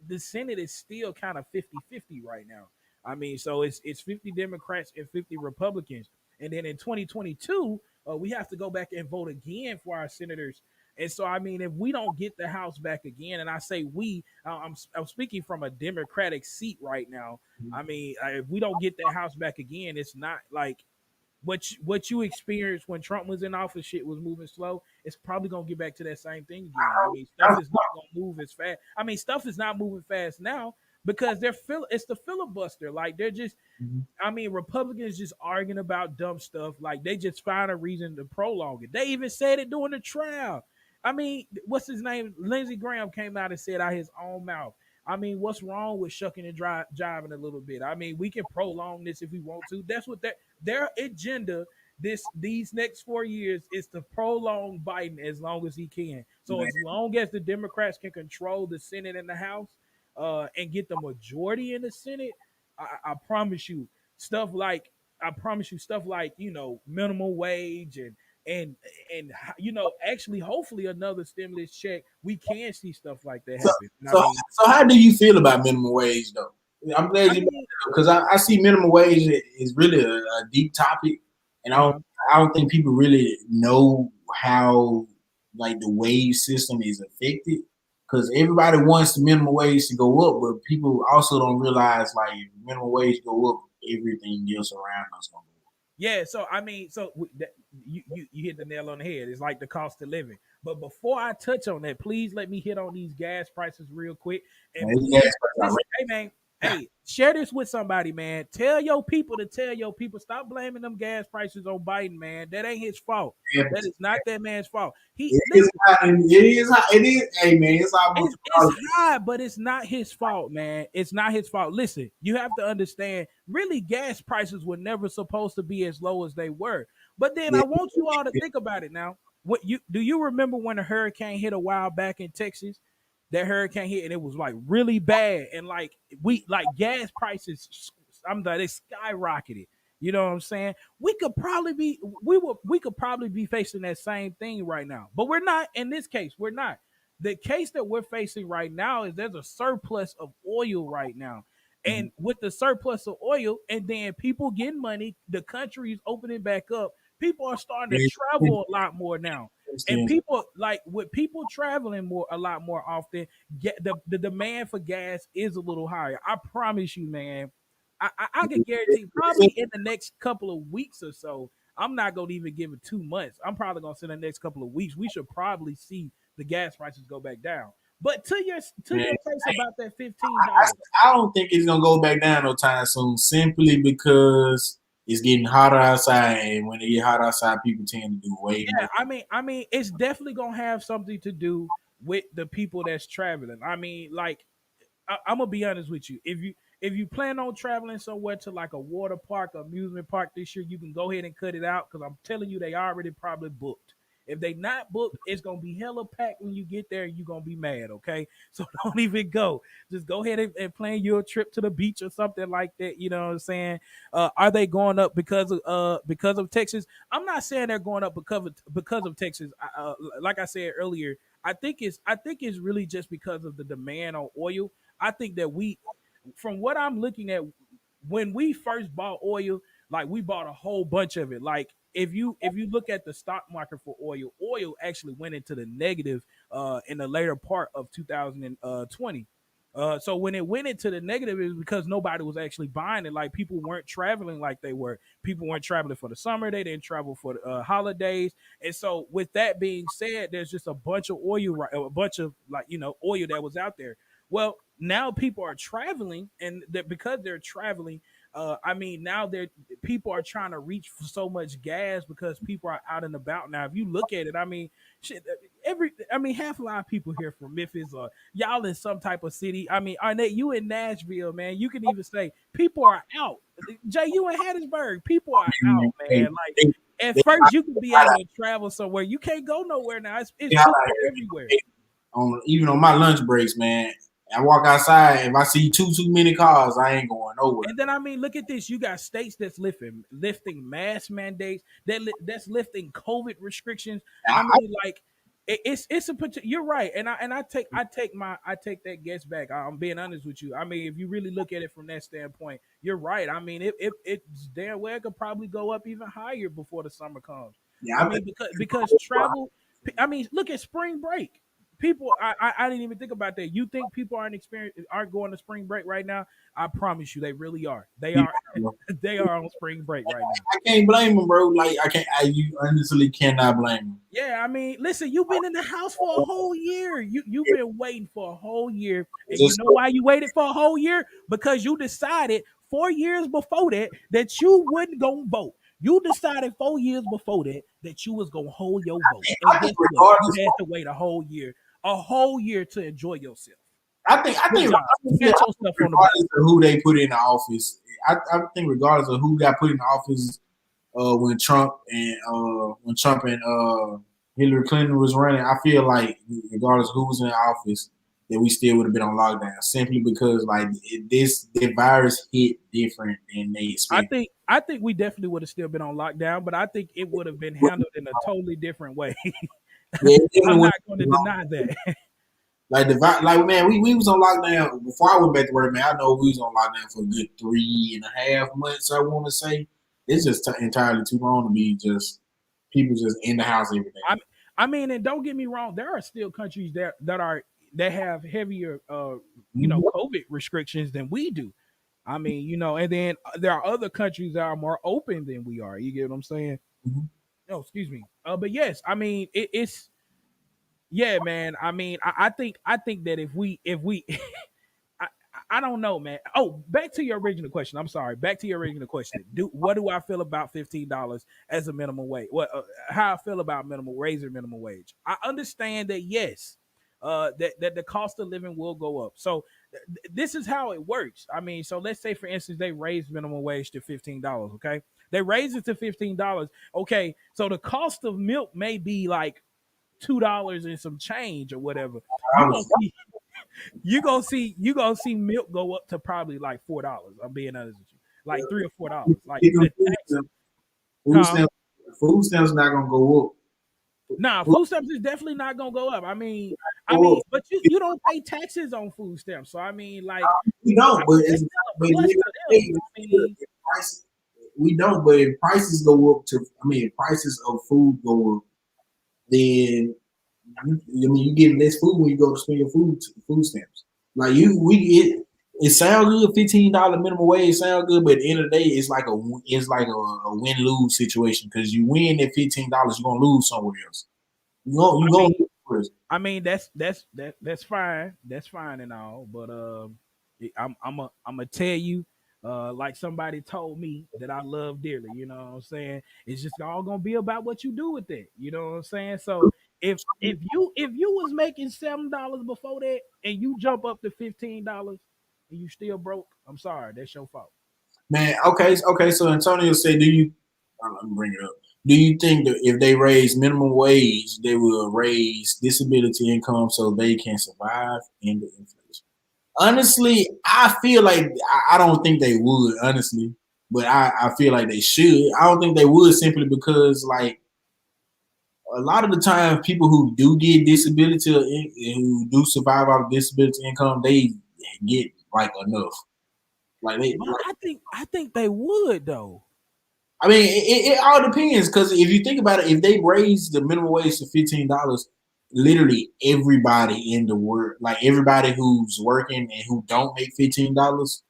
the Senate is still kind of 50-50 right now. I mean, so it's 50 Democrats and 50 Republicans. And then in 2022, we have to go back and vote again for our senators. And so, I mean, if we don't get the House back again, and I say we, I'm speaking from a Democratic seat right now. I mean, if we don't get the House back again, it's not like what you experienced when Trump was in office, shit was moving slow. It's probably gonna get back to that same thing again. I mean, stuff is not gonna move as fast. I mean, stuff is not moving fast now because it's the filibuster. Like they're just I mean, Republicans just arguing about dumb stuff. Like they just find a reason to prolong it. They even said it during the trial. I mean, what's his name? Lindsey Graham came out and said out his own mouth. I mean, what's wrong with shucking and jiving a little bit? I mean, we can prolong this if we want to. That's what their agenda these next 4 years is to prolong Biden as long as he can. So Man, as long as the Democrats can control the Senate and the House, and get the majority in the Senate, I promise you, stuff like I promise you stuff like minimum wage and actually hopefully another stimulus check, we can see stuff like that so, happen. And I so, mean, so how do you feel about minimum wage though? I'm glad I you mean, because I see minimum wage is really a deep topic, and uh-huh. I don't think people really know how like the wage system is affected. Because everybody wants the minimum wage to go up, but people also don't realize like if minimum wage go up, everything else around us gonna go up. Yeah, so I mean, you hit the nail on the head. It's like the cost of living. But before I touch on that, please let me hit on these gas prices real quick. And Man, these gas please prices listen, hey man, hey, share this with somebody, man. Tell your people, stop blaming them gas prices on Biden, man. That ain't his fault. are That is not that man's fault. He It is listen. high. It is high. It is. Hey man, it's almost It's high, but it's not his fault, man. It's not his fault. Listen, you have to understand. Really, gas prices were never supposed to be as low as they were. But then yeah, I want you all to think about it now. What you do you remember when a hurricane hit a while back in Texas? That hurricane hit and it was like really bad, and like gas prices, they skyrocketed. You know what I'm saying? We could probably be facing that same thing right now, but we're not. In this case, we're not. The case that we're facing right now is there's a surplus of oil right now. And with the surplus of oil and then people getting money, the country is opening back up. People are starting to travel a lot more now. And people like with people traveling more a lot more often, get the demand for gas is a little higher. I promise you, man. I can guarantee probably in the next couple of weeks or so. I'm not gonna even give it 2 months. I'm probably gonna say the next couple of weeks. We should probably see the gas prices go back down. But to your man. case about that $15. I don't think it's gonna go back down no time soon. Simply because it's getting hotter outside, and when it get hot outside, people tend to do way Yeah, more. I mean, it's definitely gonna have something to do with the people that's traveling. I mean, like I'm gonna be honest with you. If you plan on traveling somewhere to like a water park, amusement park this year, you can go ahead and cut it out because I'm telling you they already probably booked. If they not booked, it's gonna be hella packed when you get there. You're gonna be mad, okay? So don't even go. Just go ahead and plan your trip to the beach or something like that. You know what I'm saying? Are they going up because of Texas? I'm not saying they're going up because of Texas. Like I said earlier, I think it's really just because of the demand on oil. I think that from what I'm looking at, when we first bought oil, like we bought a whole bunch of it. Like if you look at the stock market for oil actually went into the negative in the later part of 2020. So when it went into the negative, it was because nobody was actually buying it. Like people weren't traveling like they were. People weren't traveling for the summer. They didn't travel for the holidays. And so with that being said, there's just a bunch of oil, a bunch of oil that was out there. Well, now people are traveling, and that because they're traveling, I mean, now people are trying to reach for so much gas because people are out and about now. If you look at it, I mean, shit, half a lot of people here from Memphis or y'all in some type of city. I mean, Arnett, you in Nashville, man. You can even say people are out. Jay, you in Hattiesburg, people are out, They, man. Like they, at they first, you could be able to travel somewhere. You can't go nowhere now. It's hot people out everywhere. here. On even on my lunch breaks, man. I walk outside. If I see too many cars, I ain't going nowhere. And then I mean, look at this. You got states that's lifting mask mandates, that's lifting COVID restrictions. I I, mean, like it's a you're right, and I take that guess back. I'm being honest with you. I mean, if you really look at it from that standpoint, you're right. I mean, it's damn well it could probably go up even higher before the summer comes. yeah, I I think mean, because travel. I mean, look at spring break. people, I didn't even think about that. You think people aren't going to spring break right now? I promise you, they really are. They Yeah, are. They are on spring break right now. I can't blame them, bro. Like I can't. You honestly cannot blame them. Yeah, I mean, listen, you've been in the house for a whole year. You've been waiting for a whole year, and you Just know why you waited for a whole year? Because you decided 4 years before that you wouldn't go vote. You decided 4 years before that you was gonna hold your vote, and I think guess what? You regardless, had to wait a whole year to enjoy yourself. I Good think job. honestly, I Pat think yourself on the back. regardless of who they put in the office, I think regardless of who got put in the office, when Trump and Hillary Clinton was running, I feel like regardless of who was in the office, that we still would have been on lockdown simply because like the virus hit different than they expected. I think we definitely would have still been on lockdown, but I think it would have been handled in a totally different way. Yeah, it I'm definitely not went going to deny that. like like man, we was on lockdown before I went back to work. Man, I know we was on lockdown for a good 3.5 months. I want to say it's just entirely too long to be just people just in the house every day. I I mean, and don't get me wrong, there are still countries that have heavier Mhm. COVID restrictions than we do. I mean, and then there are other countries that are more open than we are. You get what I'm saying? Mhm. No, excuse me. But yes, I mean it's yeah, man. I mean, I think that if we I, I don't know, man. Oh, back to your original question. I'm sorry. Back to your original question. What do I feel about $15 as a minimum wage? How I feel about raising minimum wage? I understand that yes, that the cost of living will go up. So this is how it works. I mean, so let's say for instance they raise minimum wage to $15. Okay, they raise it to $15. Okay, so the cost of milk may be like $2 and some change or whatever. I You gonna was see you gonna see milk go up to probably like $4. I'm being honest with you, like $3 or $4. Like the tax, food huh? stamps, food stamps not gonna go up. Nah, Food food stamps is definitely not gonna go up. go up. But you don't pay taxes on food stamps, so I mean, like, We don't, but that's it's still a but plus to them. I mean, if price, we don't. But if prices go up if prices of food go up, then you get less food when you go to spend your food stamps. Like it sounds good. $15 minimum wage sounds good, but at the end of the day, it's like a win lose situation because you win at $15, you're gonna lose somewhere else. You I gonna mean, lose somewhere else. that's fine. That's fine and all, but I'm gonna tell you, like somebody told me that I love dearly. You know what I'm saying? It's just all gonna be about what you do with it. You know what I'm saying? So if you was making $7 before that and you jump up to $15 and you still broke, I'm sorry, that's your fault. Man, okay. So Antonio said, Let me bring it up. Do you think that if they raise minimum wage, they will raise disability income so they can survive in the inflation? Honestly, I feel like I don't think they would, honestly, but I feel like they should. I don't think they would simply because like a lot of the time, people who do get disability who do survive off disability income, they get like enough. Like they But I think they would though. I mean, it all depends because if you think about it, if they raise the minimum wage to $15, literally everybody in the world, like everybody who's working and who don't make $15,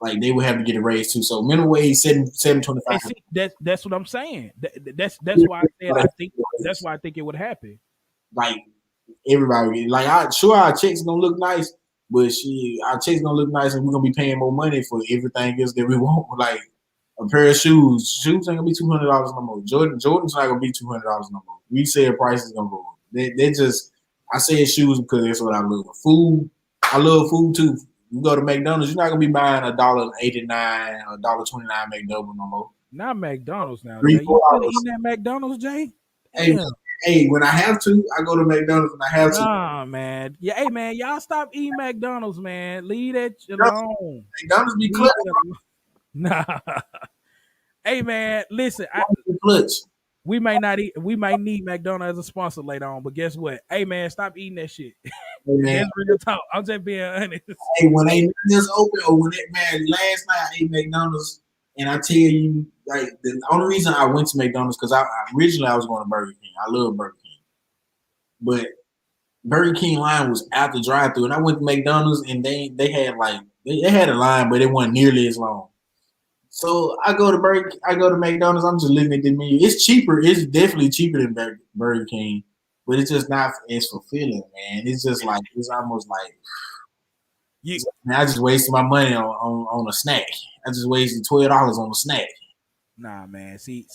like they would have to get a raise too. So minimum wage seven twenty And five. see, that's what I'm saying. That's why I said I think that's why I think it would happen. Like everybody, like I sure our checks gonna look nice, but our checks gonna look nice and we're gonna be paying more money for everything else that we want. Like a pair of shoes. Shoes ain't gonna be $200 no more. Jordan's not gonna be $200 no more. We said prices gonna go up. They just I said shoes because that's what I love. Food, I love food too. You go to McDonald's, you're not gonna be buying $1.89 or $1.29 McDouble no more. Not McDonald's now, Three, Jay. You four still dollars. eating at McDonald's, Jay? Hey, Damn. hey, when I have to, I go to McDonald's when I have to. Nah, man. Yeah, hey man, y'all stop eating McDonald's, man. Leave that alone. McDonald's be Leave clutch. it alone. Nah. Hey man, listen, McDonald's be clutch. we might need McDonald's as a sponsor later on, but guess what? Hey man, stop eating that shit. Hey, man. That's real talk. I'm just being honest. Hey, when ain't nothing else open, or when that man last night I ate McDonald's, and I tell you, like the only reason I went to McDonald's because originally I was going to Burger King. I love Burger King, but Burger King line was out the drive through, and I went to McDonald's and they had like they had a line, but it wasn't nearly as long. So I go to McDonald's. I'm just looking at the menu. It's cheaper. It's definitely cheaper than Burger King, but it's just not as fulfilling, man. It's just like it's almost like You man, I just wasted my money on a snack. I just wasted $12 on a snack. Nah, man. See,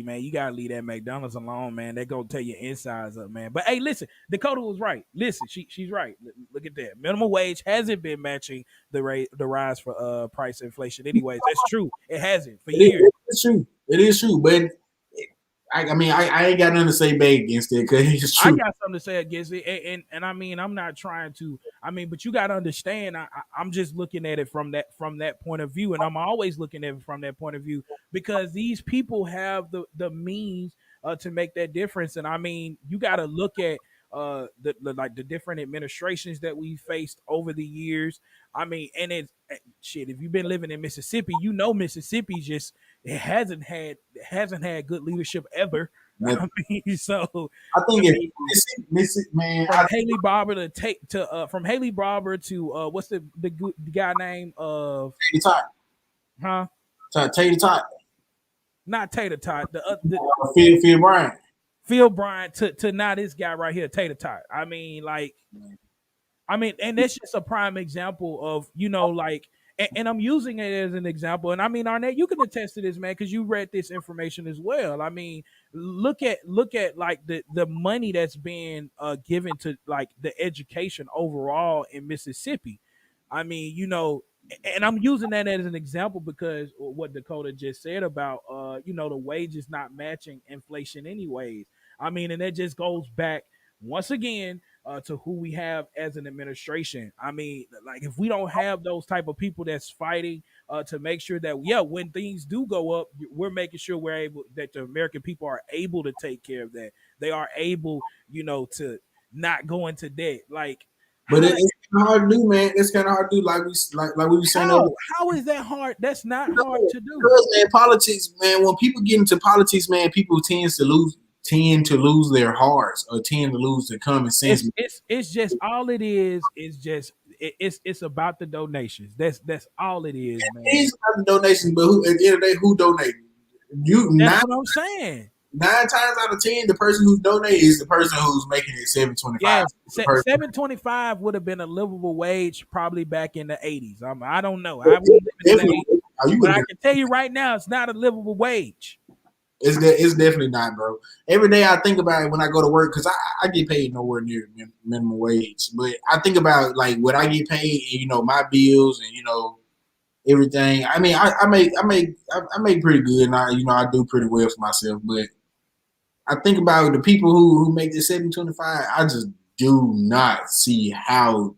man. You gotta leave that McDonald's alone, man. They gonna tear your insides up, man. But hey, listen, Dakota was right. Listen, she's right. Look at that. Minimum wage hasn't been matching the rise for price inflation. Anyways, that's true. It hasn't for years. It's true. It is true, but I mean, I ain't got nothing to say bad against it because it's I true. got something to say against it, and I mean, I'm not trying to. I mean, but you got to understand. I'm just looking at it from that point of view, and I'm always looking at it from that point of view because these people have the means to make that difference. And I mean, you got to look at the like the different administrations that we faced over the years. I mean, and it's shit. If you've been living in Mississippi, you know Mississippi just it hasn't had good leadership ever. I mean, so I I think if mean, man, from Haley Barber to take to from Haley Barber to what's the guy name of Tater Tot, huh? Tater Tot, Not Tater Tot, the Phil Bryant. Phil Bryant to now this guy right here, Tater Tot. I mean, and that's just a prime example of, like, and I'm using it as an example. And I mean, Arnett, you can attest to this, man, because you read this information as well. I mean, look at like the money that's being given to like the education overall in Mississippi. I mean, and I'm using that as an example because what Dakota just said about the wages not matching inflation anyways. I mean, and that just goes back once again to who we have as an administration. I mean, like if we don't have those type of people that's fighting to make sure that when things do go up, we're making sure we're able that the American people are able to take care of that. They are able, to not go into debt. Like But how it's kind of hard to do, man. It's kind of hard to do, like we were saying how earlier. how is that hard? That's not hard to do. Because man, politics, man. When people get into politics, man, people tend to lose their hearts or tend to lose their common sense. It's just all it is just it's about the donations. That's all it is, man. It's not the donations, but who at the end of the day, who donated? You That's nine what I'm saying. 9 times out of 10, the person who donated is the person who's making it 725. Yes, 725 would have been a livable wage probably back in the 80s. I don't know. I wasn't living in the Definitely, 80s, you but would have I been. can tell you right now, it's not a livable wage. It's definitely not, bro. Every day I think about it when I go to work because I get paid nowhere near minimum wage, but I think about like what I get paid and my bills and everything. I mean, I make pretty good, and I do pretty well for myself. But I think about the people who make this 725. I just do not see how,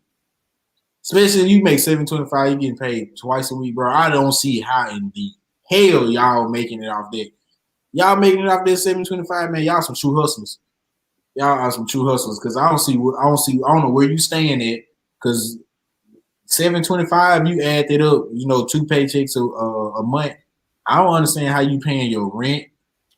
especially if you make 725, you getting paid twice a week, bro. I don't see how in the hell y'all making it off that. Y'all making it off that 725, man. Y'all some true hustlers. Y'all are some true hustlers because I don't know where you staying at because 725, you add that up, 2 paychecks a month. I don't understand how you paying your rent.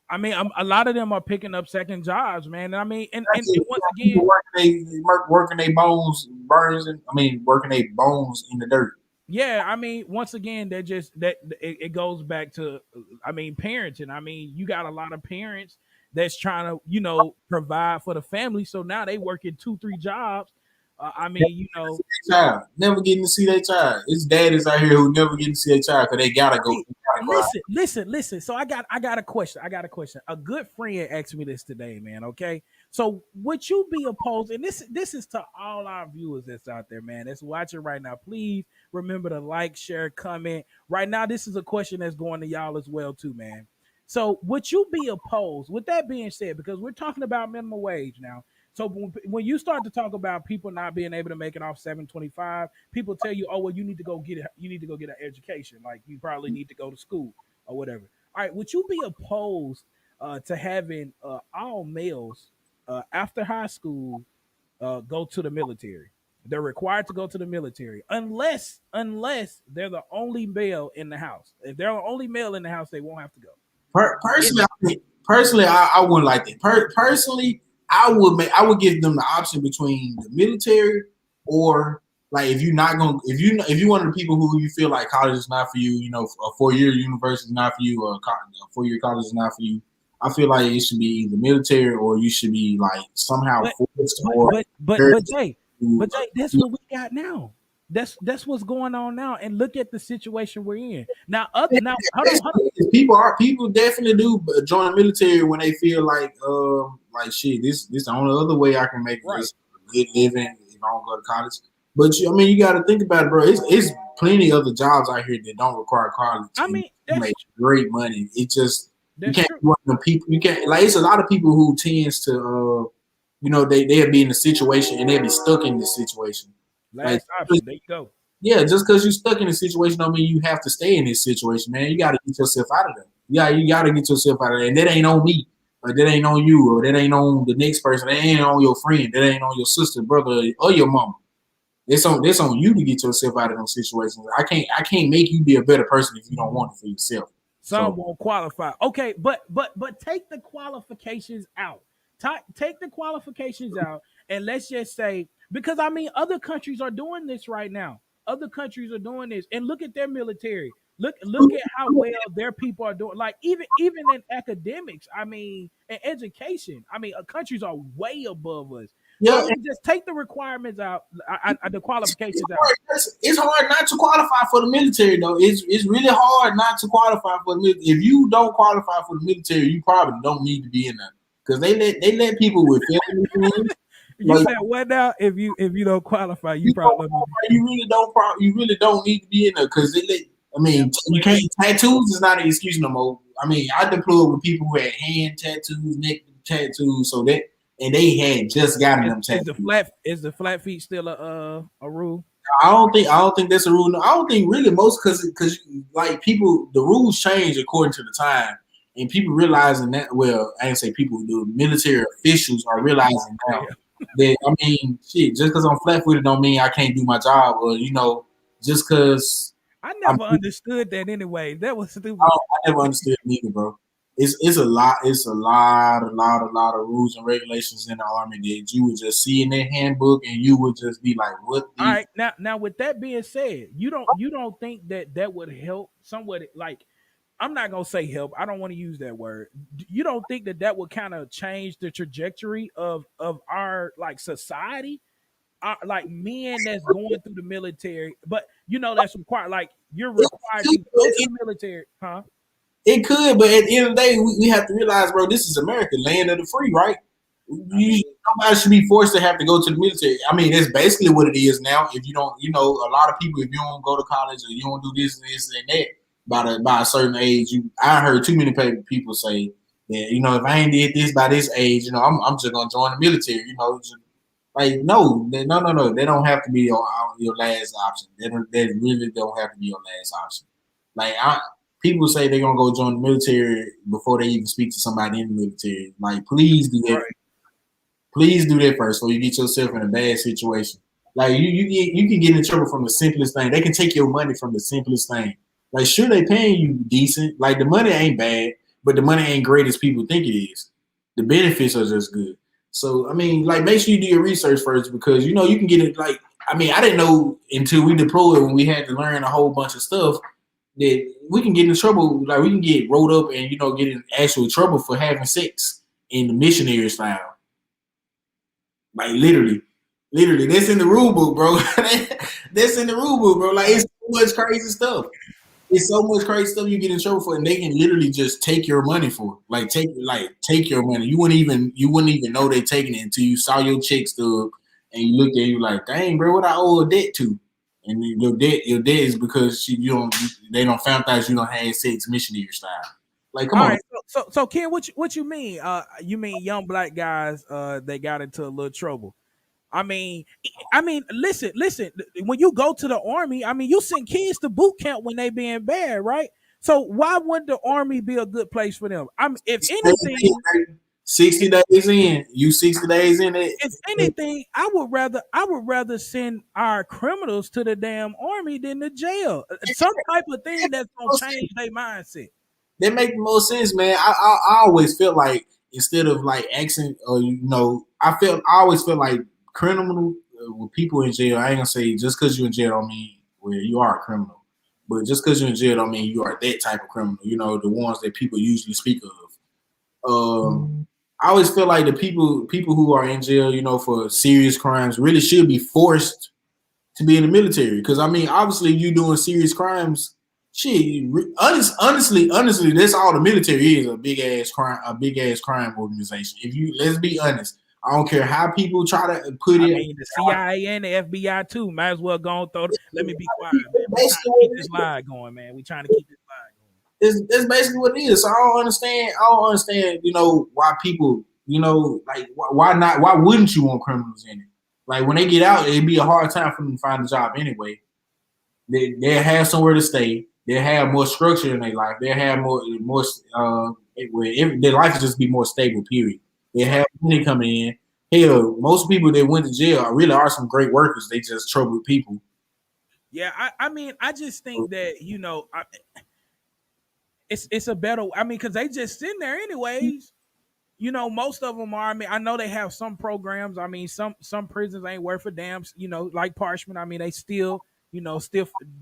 I mean, a lot of them are picking up second jobs, man. And I mean, and That's it. once People again, working their bones, working their bones in the dirt. yeah, I mean, once again, that just that it goes back to, I mean, parenting. I mean, you got a lot of parents that's trying to, provide for the family. So now they working 2, 3 jobs. I mean, Child never getting to see their child. It's daddies out here who never get to see their child because they gotta go. hey, They gotta go out. listen. So I got a question. I got a question. A good friend asked me this today, man. Okay. So would you be opposed? And this is to all our viewers that's out there, man, that's watching right now. Please remember to like, share, comment. Right now, this is a question that's going to y'all as well, too, man. So would you be opposed? With that being said, because we're talking about minimum wage now. So when you start to talk about people not being able to make it off 725, people tell you, oh well, you need to go get it. You need to go get an education. Like you probably need to go to school or whatever. All right, would you be opposed to having all males after high school go to the military? They're required to go to the military unless they're the only male in the house. If they're the only male in the house, they won't have to go. Personally, I wouldn't like that. Personally, I would give them the option between the military or like if you one of the people who you feel like college is not for you, you know, a 4 year university is not for you, or a 4 year college is not for you. I feel like it should be either military or you should be like somehow But forced but or but but encouraged but Jay, to, but Jay, that's what we got now. That's what's going on now. And look at the situation we're in now. Now, people definitely do join the military when they feel like shit. This the only other way I can make right. this good living if I don't go to college. But I mean, you got to think about it, bro. It's plenty other jobs out here that don't require college I and mean, you make great money. It just you that's can't true. be one of them people. You can't like it's a lot of people who tends to you know they'll be in a situation and they'll be stuck in this situation. Like Last option. There you go. yeah, just because you're stuck in a situation don't mean you have to stay in this situation, man. You got to get yourself out of there. Yeah, you got to get yourself out of there. And that ain't on me, or that ain't on you, or that ain't on the next person. That ain't on your friend. That ain't on your sister, brother, or your mama. It's on you to get yourself out of those situations. I can't make you be a better person if you don't want it for yourself. Some So won't qualify. Okay, but take the qualifications out. Take the qualifications out, and let's just say because I mean other countries are doing this right now. Other countries are doing this, and look at their military. Look at how well their people are doing. Like even in academics, I mean, in education, I mean, countries are way above us. So I yeah, mean, just take the requirements out, the qualifications out. it's hard not to qualify for the military though. It's really hard not to qualify for the military. If you don't qualify for the military, you probably don't need to be in there because they let people with felonies in. You Like said what now? If you don't qualify, you probably don't need to. you really don't need to be in there because they let. I Yeah, mean, you wait, can't tattoos is not an excuse no more. I mean, I deployed with people who had hand tattoos, neck tattoos, so that and they had just gotten them tattoos. is the flat feet still a rule? I don't think that's a rule. No, I don't think really most because like people the rules change according to the time and people realizing that well I didn't say people the military officials are realizing now Yeah. that I mean shit just because I'm flat footed don't mean I can't do my job or you know just because I I'm never understood that anyway. That was stupid. I never understood it either, bro. It's a lot. It's a lot of rules and regulations in the army that you would just see in their handbook, and you would just be like, "What All the?" right, now with that being said, you don't think that would help somewhat like I'm not gonna say help. I don't want to use that word. You don't think that would kind of change the trajectory of our like society, like men that's going through the military, but that's required. Like you're required to go to the military, huh? It could, but at the end of the day, we have to realize, bro, this is America, land of the free, right? I mean, Nobody should be forced to have to go to the military. I mean, that's basically what it is now. If you don't, a lot of people, if you don't go to college or you don't do this and this and that, by a certain age, I heard too many people say that, if I ain't did this by this age, I'm just gonna join the military. Like no, they don't have to be your last option. They really don't have to be your last option. Like people say they're gonna go join the military before they even speak to somebody in the military. Like please do that. right. Please do that first, or you get yourself in a bad situation. Like you can get in trouble from the simplest thing. They can take your money from the simplest thing. Like sure they paying you decent. Like the money ain't bad, but the money ain't great as people think it is. The benefits are just good. So I mean, like make sure you do your research first because you can get it. Like I mean, I didn't know until we deployed when we had to learn a whole bunch of stuff that we can get in trouble. Like we can get rolled up and get in actual trouble for having sex in the missionary style. Like literally, that's in the rule book, bro. That's in the rule book, bro. Like it's so much crazy stuff. It's so much crazy stuff you get in trouble for, and they can literally just take your money for it. Take your money. You wouldn't even know they taking it until you saw your check stub and you looked at it, you like, dang, bro, what I owe a debt to? And then your debt is because they don't found out you don't have sex missionary style. Like, come All on, right, so Ken, what you mean? You mean young black guys? They got into a little trouble. I mean, listen. When you go to the army, I mean, you send kids to boot camp when they being bad, right? So why would the army be a good place for them? If anything, 60 days in, you 60 days in it. I would rather send our criminals to the damn army than the jail. Some type of thing that's gonna change their mindset. That make the most sense, man. I always felt like instead of like asking, or I always felt like criminal with people in jail. I ain't gonna say just because you're in jail don't mean well you are a criminal, but just because you're in jail don't mean you are that type of criminal. The ones that people usually speak of. I always feel like the people who are in jail, for serious crimes, really should be forced to be in the military. Because I mean, obviously, you doing serious crimes. Shit, honestly, that's all the military is—a big ass crime organization. If you let's be honest, I don't care how people try to put I it. mean, the CIA and the FBI too. Might as well go and throw. Let me be quiet, man. That's We trying basically to what keep it this is. lie going, man. We trying to keep this lie going. That's basically what it is. So I don't understand. I don't understand. Why people. Like why not? Why wouldn't you want criminals in it? Like when they get out, it'd be a hard time for them to find a job anyway. They'll have somewhere to stay. They'll have more structure in their life. They'll have more. Their life will just be more stable. Period. They have Right. money coming in. Hell, most people that went to jail really are some great workers. They just trouble people. Yeah. I mean, I just think that it's a better. I mean, because they just sitting there anyways. Most of them are. I mean, I know they have some programs. I mean, some prisons ain't worth a damn. Like Parchment. I mean, they still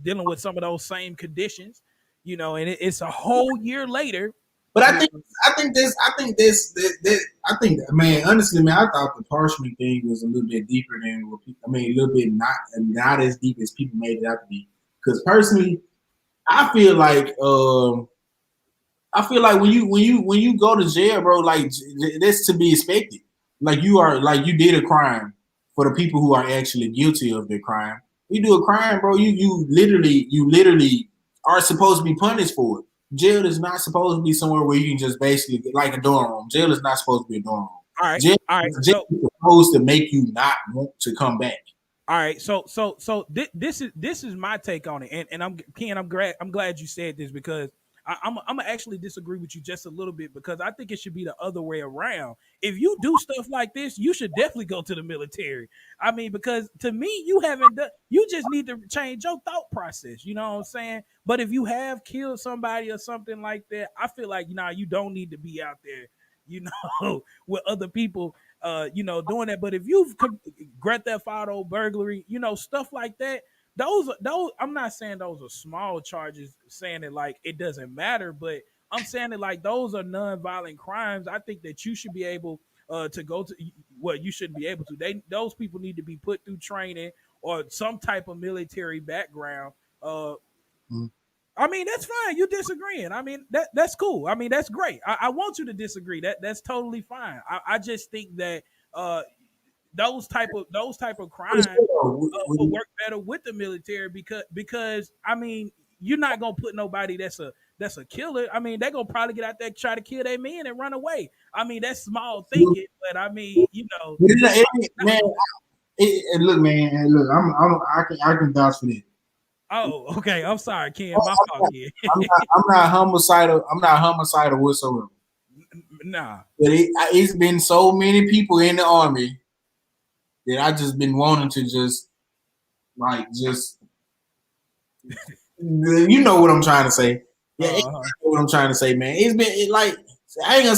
dealing with some of those same conditions. And it's a whole year later. But You know, I think, man, honestly, man, I thought the parchment thing was a little bit deeper than what people, I mean, a little bit not as deep as people made it out to be. Because personally, I feel like, when you go to jail, bro, like that's to be expected. Like you did a crime for the people who are actually guilty of their crime. You do a crime, bro. You literally are supposed to be punished for it. Jail is not supposed to be somewhere where you can just basically get like a dorm room. Jail is not supposed to be a dorm room. all right, Jail, all right. jail So is supposed to make you not want to come back. all right, this is my take on it, and I'm Ken. I'm glad you said this because I'm gonna actually disagree with you just a little bit because I think it should be the other way around. If you do stuff like this, you should definitely go to the military. I mean, because to me, you haven't done. You just need to change your thought process. You know what I'm saying? But if you have killed somebody or something like that, I feel like you don't need to be out there. You know, with other people doing that. But if you've Grand Theft Auto, burglary, stuff like that, those I'm not saying those are small charges, saying it like it doesn't matter, but I'm saying it like those are non-violent crimes. I think that you should be able to go to well, you shouldn't be able to. Those people need to be put through training or some type of military background. Mm. I mean, that's fine. You disagreeing. I mean, that's cool. I mean, that's great. I want you to disagree. That's totally fine. I just think that uh, those type of crimes will work better with the military because I mean, you're not gonna put nobody that's a killer. I mean, they're gonna probably get out there try to kill their men and run away. I mean, that's small thinking, but I mean, Man, look, man, look, I can vouch for this. oh, okay. I'm sorry, Ken. My fault, Ken. I'm not homicidal. I'm not homicidal whatsoever. Nah. But it's been so many people in the army that I just been wanting to just you know what I'm trying to say. Yeah, you Uh-huh. know what I'm trying to say, man. Like I ain't gonna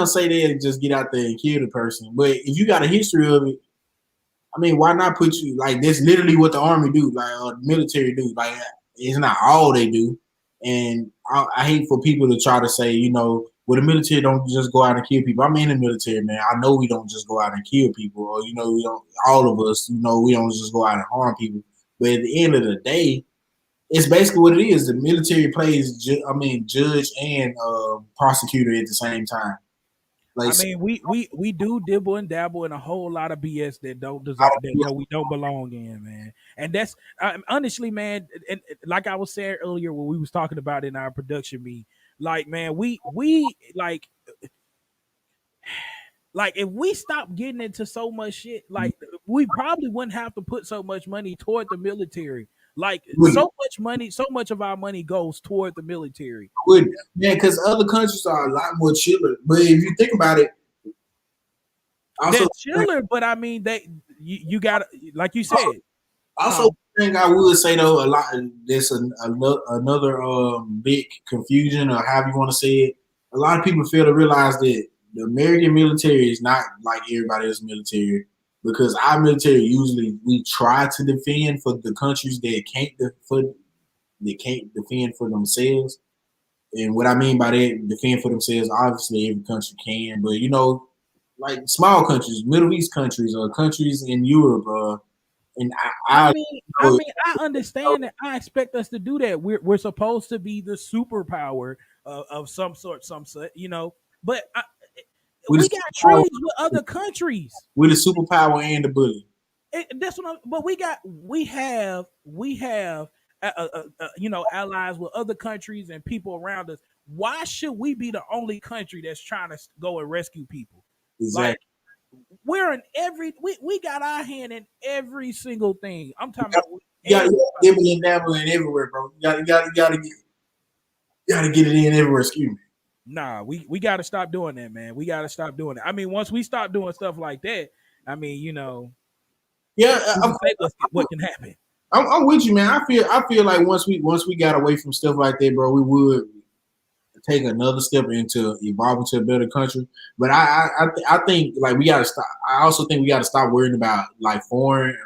say they just get out there and kill the person. But if you got a history of it, I mean, why not put you like that's literally what the army do, like the military do. Like it's not all they do, and I hate for people to try to say, well, the military don't just go out and kill people. I'm in the military, man. I know we don't just go out and kill people, or we don't. All of us, we don't just go out and harm people. But at the end of the day, it's basically what it is. The military plays, judge and prosecutor at the same time. Like, I mean, we do dibble and dabble in a whole lot of BS that don't deserve that we don't belong in, man. And that's honestly, man. And like I was saying earlier when we was talking about in our production meet, like man, we like if we stop getting into so much shit, like we probably wouldn't have to put so much money toward the military. Like so much money, so much of our money goes toward the military. would yeah, because other countries are a lot more chiller. But if you think about it, They're also chiller, but I mean, you got like you said, also thing I would say though, a lot there's another big confusion or however you want to say it. A lot of people fail to realize that the American military is not like everybody else's military because our military usually we try to defend for the countries that can't defend for themselves. And what I mean by that, defend for themselves, obviously every country can, but like small countries, Middle East countries, or countries in Europe, and I I mean, I know, mean, I understand that. I expect us to do that. We're supposed to be the superpower of some sort, But we're we the got superpower, treaties with other countries. we're the superpower and the bully. That's what. But we have allies with other countries and people around us. Why should we be the only country that's trying to go and rescue people? Like Exactly. we're in we got our hand in every single thing. I'm talking about You got everybody. dibble and dabble in everywhere, bro. You gotta get it in everywhere. Excuse me. Nah, we got to stop doing that, man. We got to stop doing it. I mean, once we stop doing stuff like that, I mean, Yeah, who can say what can happen? I'm with you, man. I feel like once we got away from stuff like that, bro, we would take another step into evolving to a better country. But I think like we gotta stop. I also think we gotta stop worrying about like foreign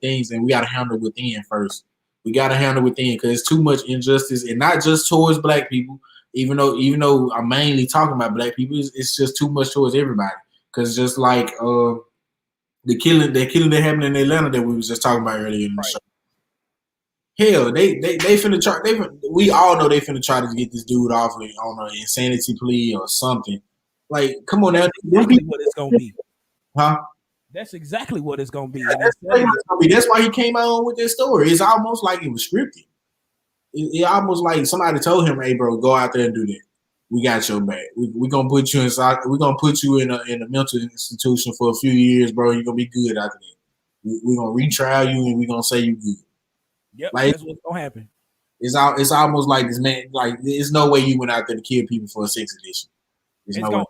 things, and we gotta handle within first. We gotta handle within because it's too much injustice, and not just towards black people. Even though I'm mainly talking about black people, it's just too much towards everybody. Because just like the killing that happened in Atlanta that we was just talking about earlier in the Right. show. Hell, they finna try. We all know they finna try to get this dude off on an insanity plea or something. Like, come on now, That's exactly what it's gonna be. huh? That's exactly what it's gonna be. And That's, insanity. that's why he came out with this story. It's almost like it was scripted. It almost like somebody told him, "Hey, bro, go out there and do that. We got your back. We gonna put you inside. We gonna put you in a mental institution for a few years, bro. You're gonna be good after that. We gonna retrial you and we gonna say you good." Yep, Like that's what's gonna happen. it's almost like this man. Like there's no way you went out there to kill people for a sex addiction. There's no way.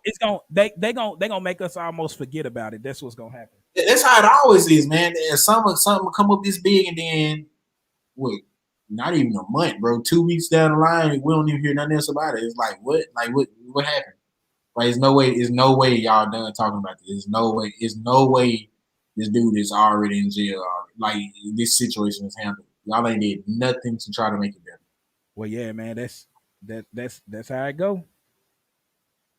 They gonna make us almost forget about it. That's what's gonna happen. That's how it always is, man. Something will come up this big and then wait, not even a month, bro. 2 weeks down the line, we don't even hear nothing else about it. It's like what? Like what happened? Like there's no way y'all done talking about this. There's no way this dude is already in jail. Like this situation is handled. Y'all ain't did nothing to try to make it better. Well, yeah, man. That's how it go.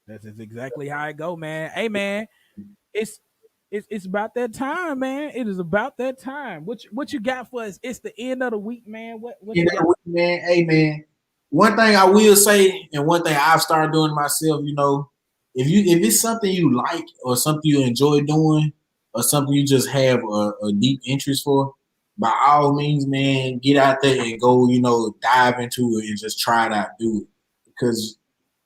That's exactly how it go, man. Hey, man, it's it's about that time, man. It is about that time. What you got for us? It's the end of the week, man. What You you got? know, man, hey man. One thing I will say, and one thing I've started doing myself, if it's something you like or something you enjoy doing or something you just have a deep interest for, by all means, man, get out there and go, dive into it and just try it out, do it. Because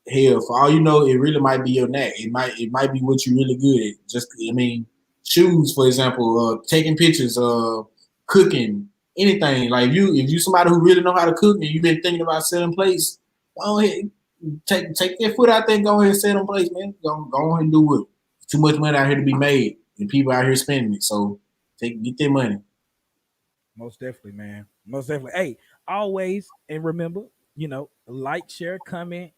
hell, for all you know, it really might be your knack. It might be what you're really good at. Just I mean, shoes, for example, taking pictures, cooking, anything. Like if you somebody who really know how to cook and you've been thinking about setting plates, go ahead, take that foot out there and go ahead and set them plates, man. Go ahead and do it. There's too much money out here to be made, and people out here spending it. So get that money. Most definitely, man. Most definitely. Hey, always and remember, like, share, comment,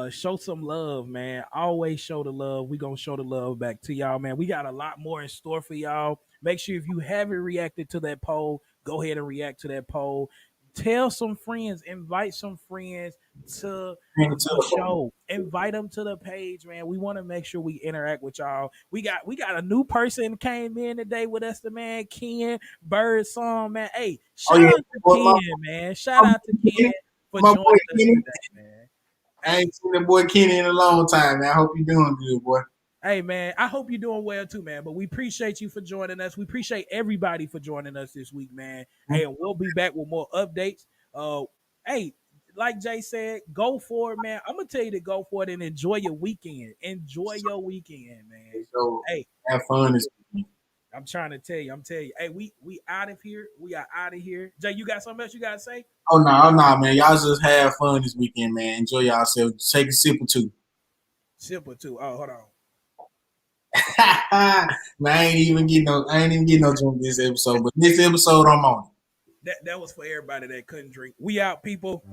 show some love, man. Always show the love. We gonna show the love back to y'all, man. We got a lot more in store for y'all. Make sure if you haven't reacted to that poll, go ahead and react to that poll. Tell some friends, invite some friends to the show. Invite them to the page, man. We want to make sure we interact with y'all. We got a new person came in today with us, the man Ken Bird Song, man. Hey, Oh shout yeah, out to boy, Ken, man. Shout out to Ken for my joining boy us Kenny. today, man. I Hey, ain't seen that boy Kenny in a long time, man. I hope you're doing good, boy. hey, man. I hope you're doing well too, man. But we appreciate you for joining us. We appreciate everybody for joining us this week, man. Hey, and we'll be back with more updates. Hey, like Jay said, go for it, man. I'm gonna tell you to go for it and enjoy your weekend. Enjoy your weekend, man. So Hey, have fun this weekend. I'm trying to tell you. I'm telling you. Hey, we out of here. We are out of here. Jay, you got something else you gotta say? Oh no, man. Y'all just have fun this weekend, man. Enjoy yourselves. Take a sip or two. Simple too. Oh, hold on. Man, I ain't even getting no drink this episode, but this episode I'm on. That was for everybody that couldn't drink. We out, people.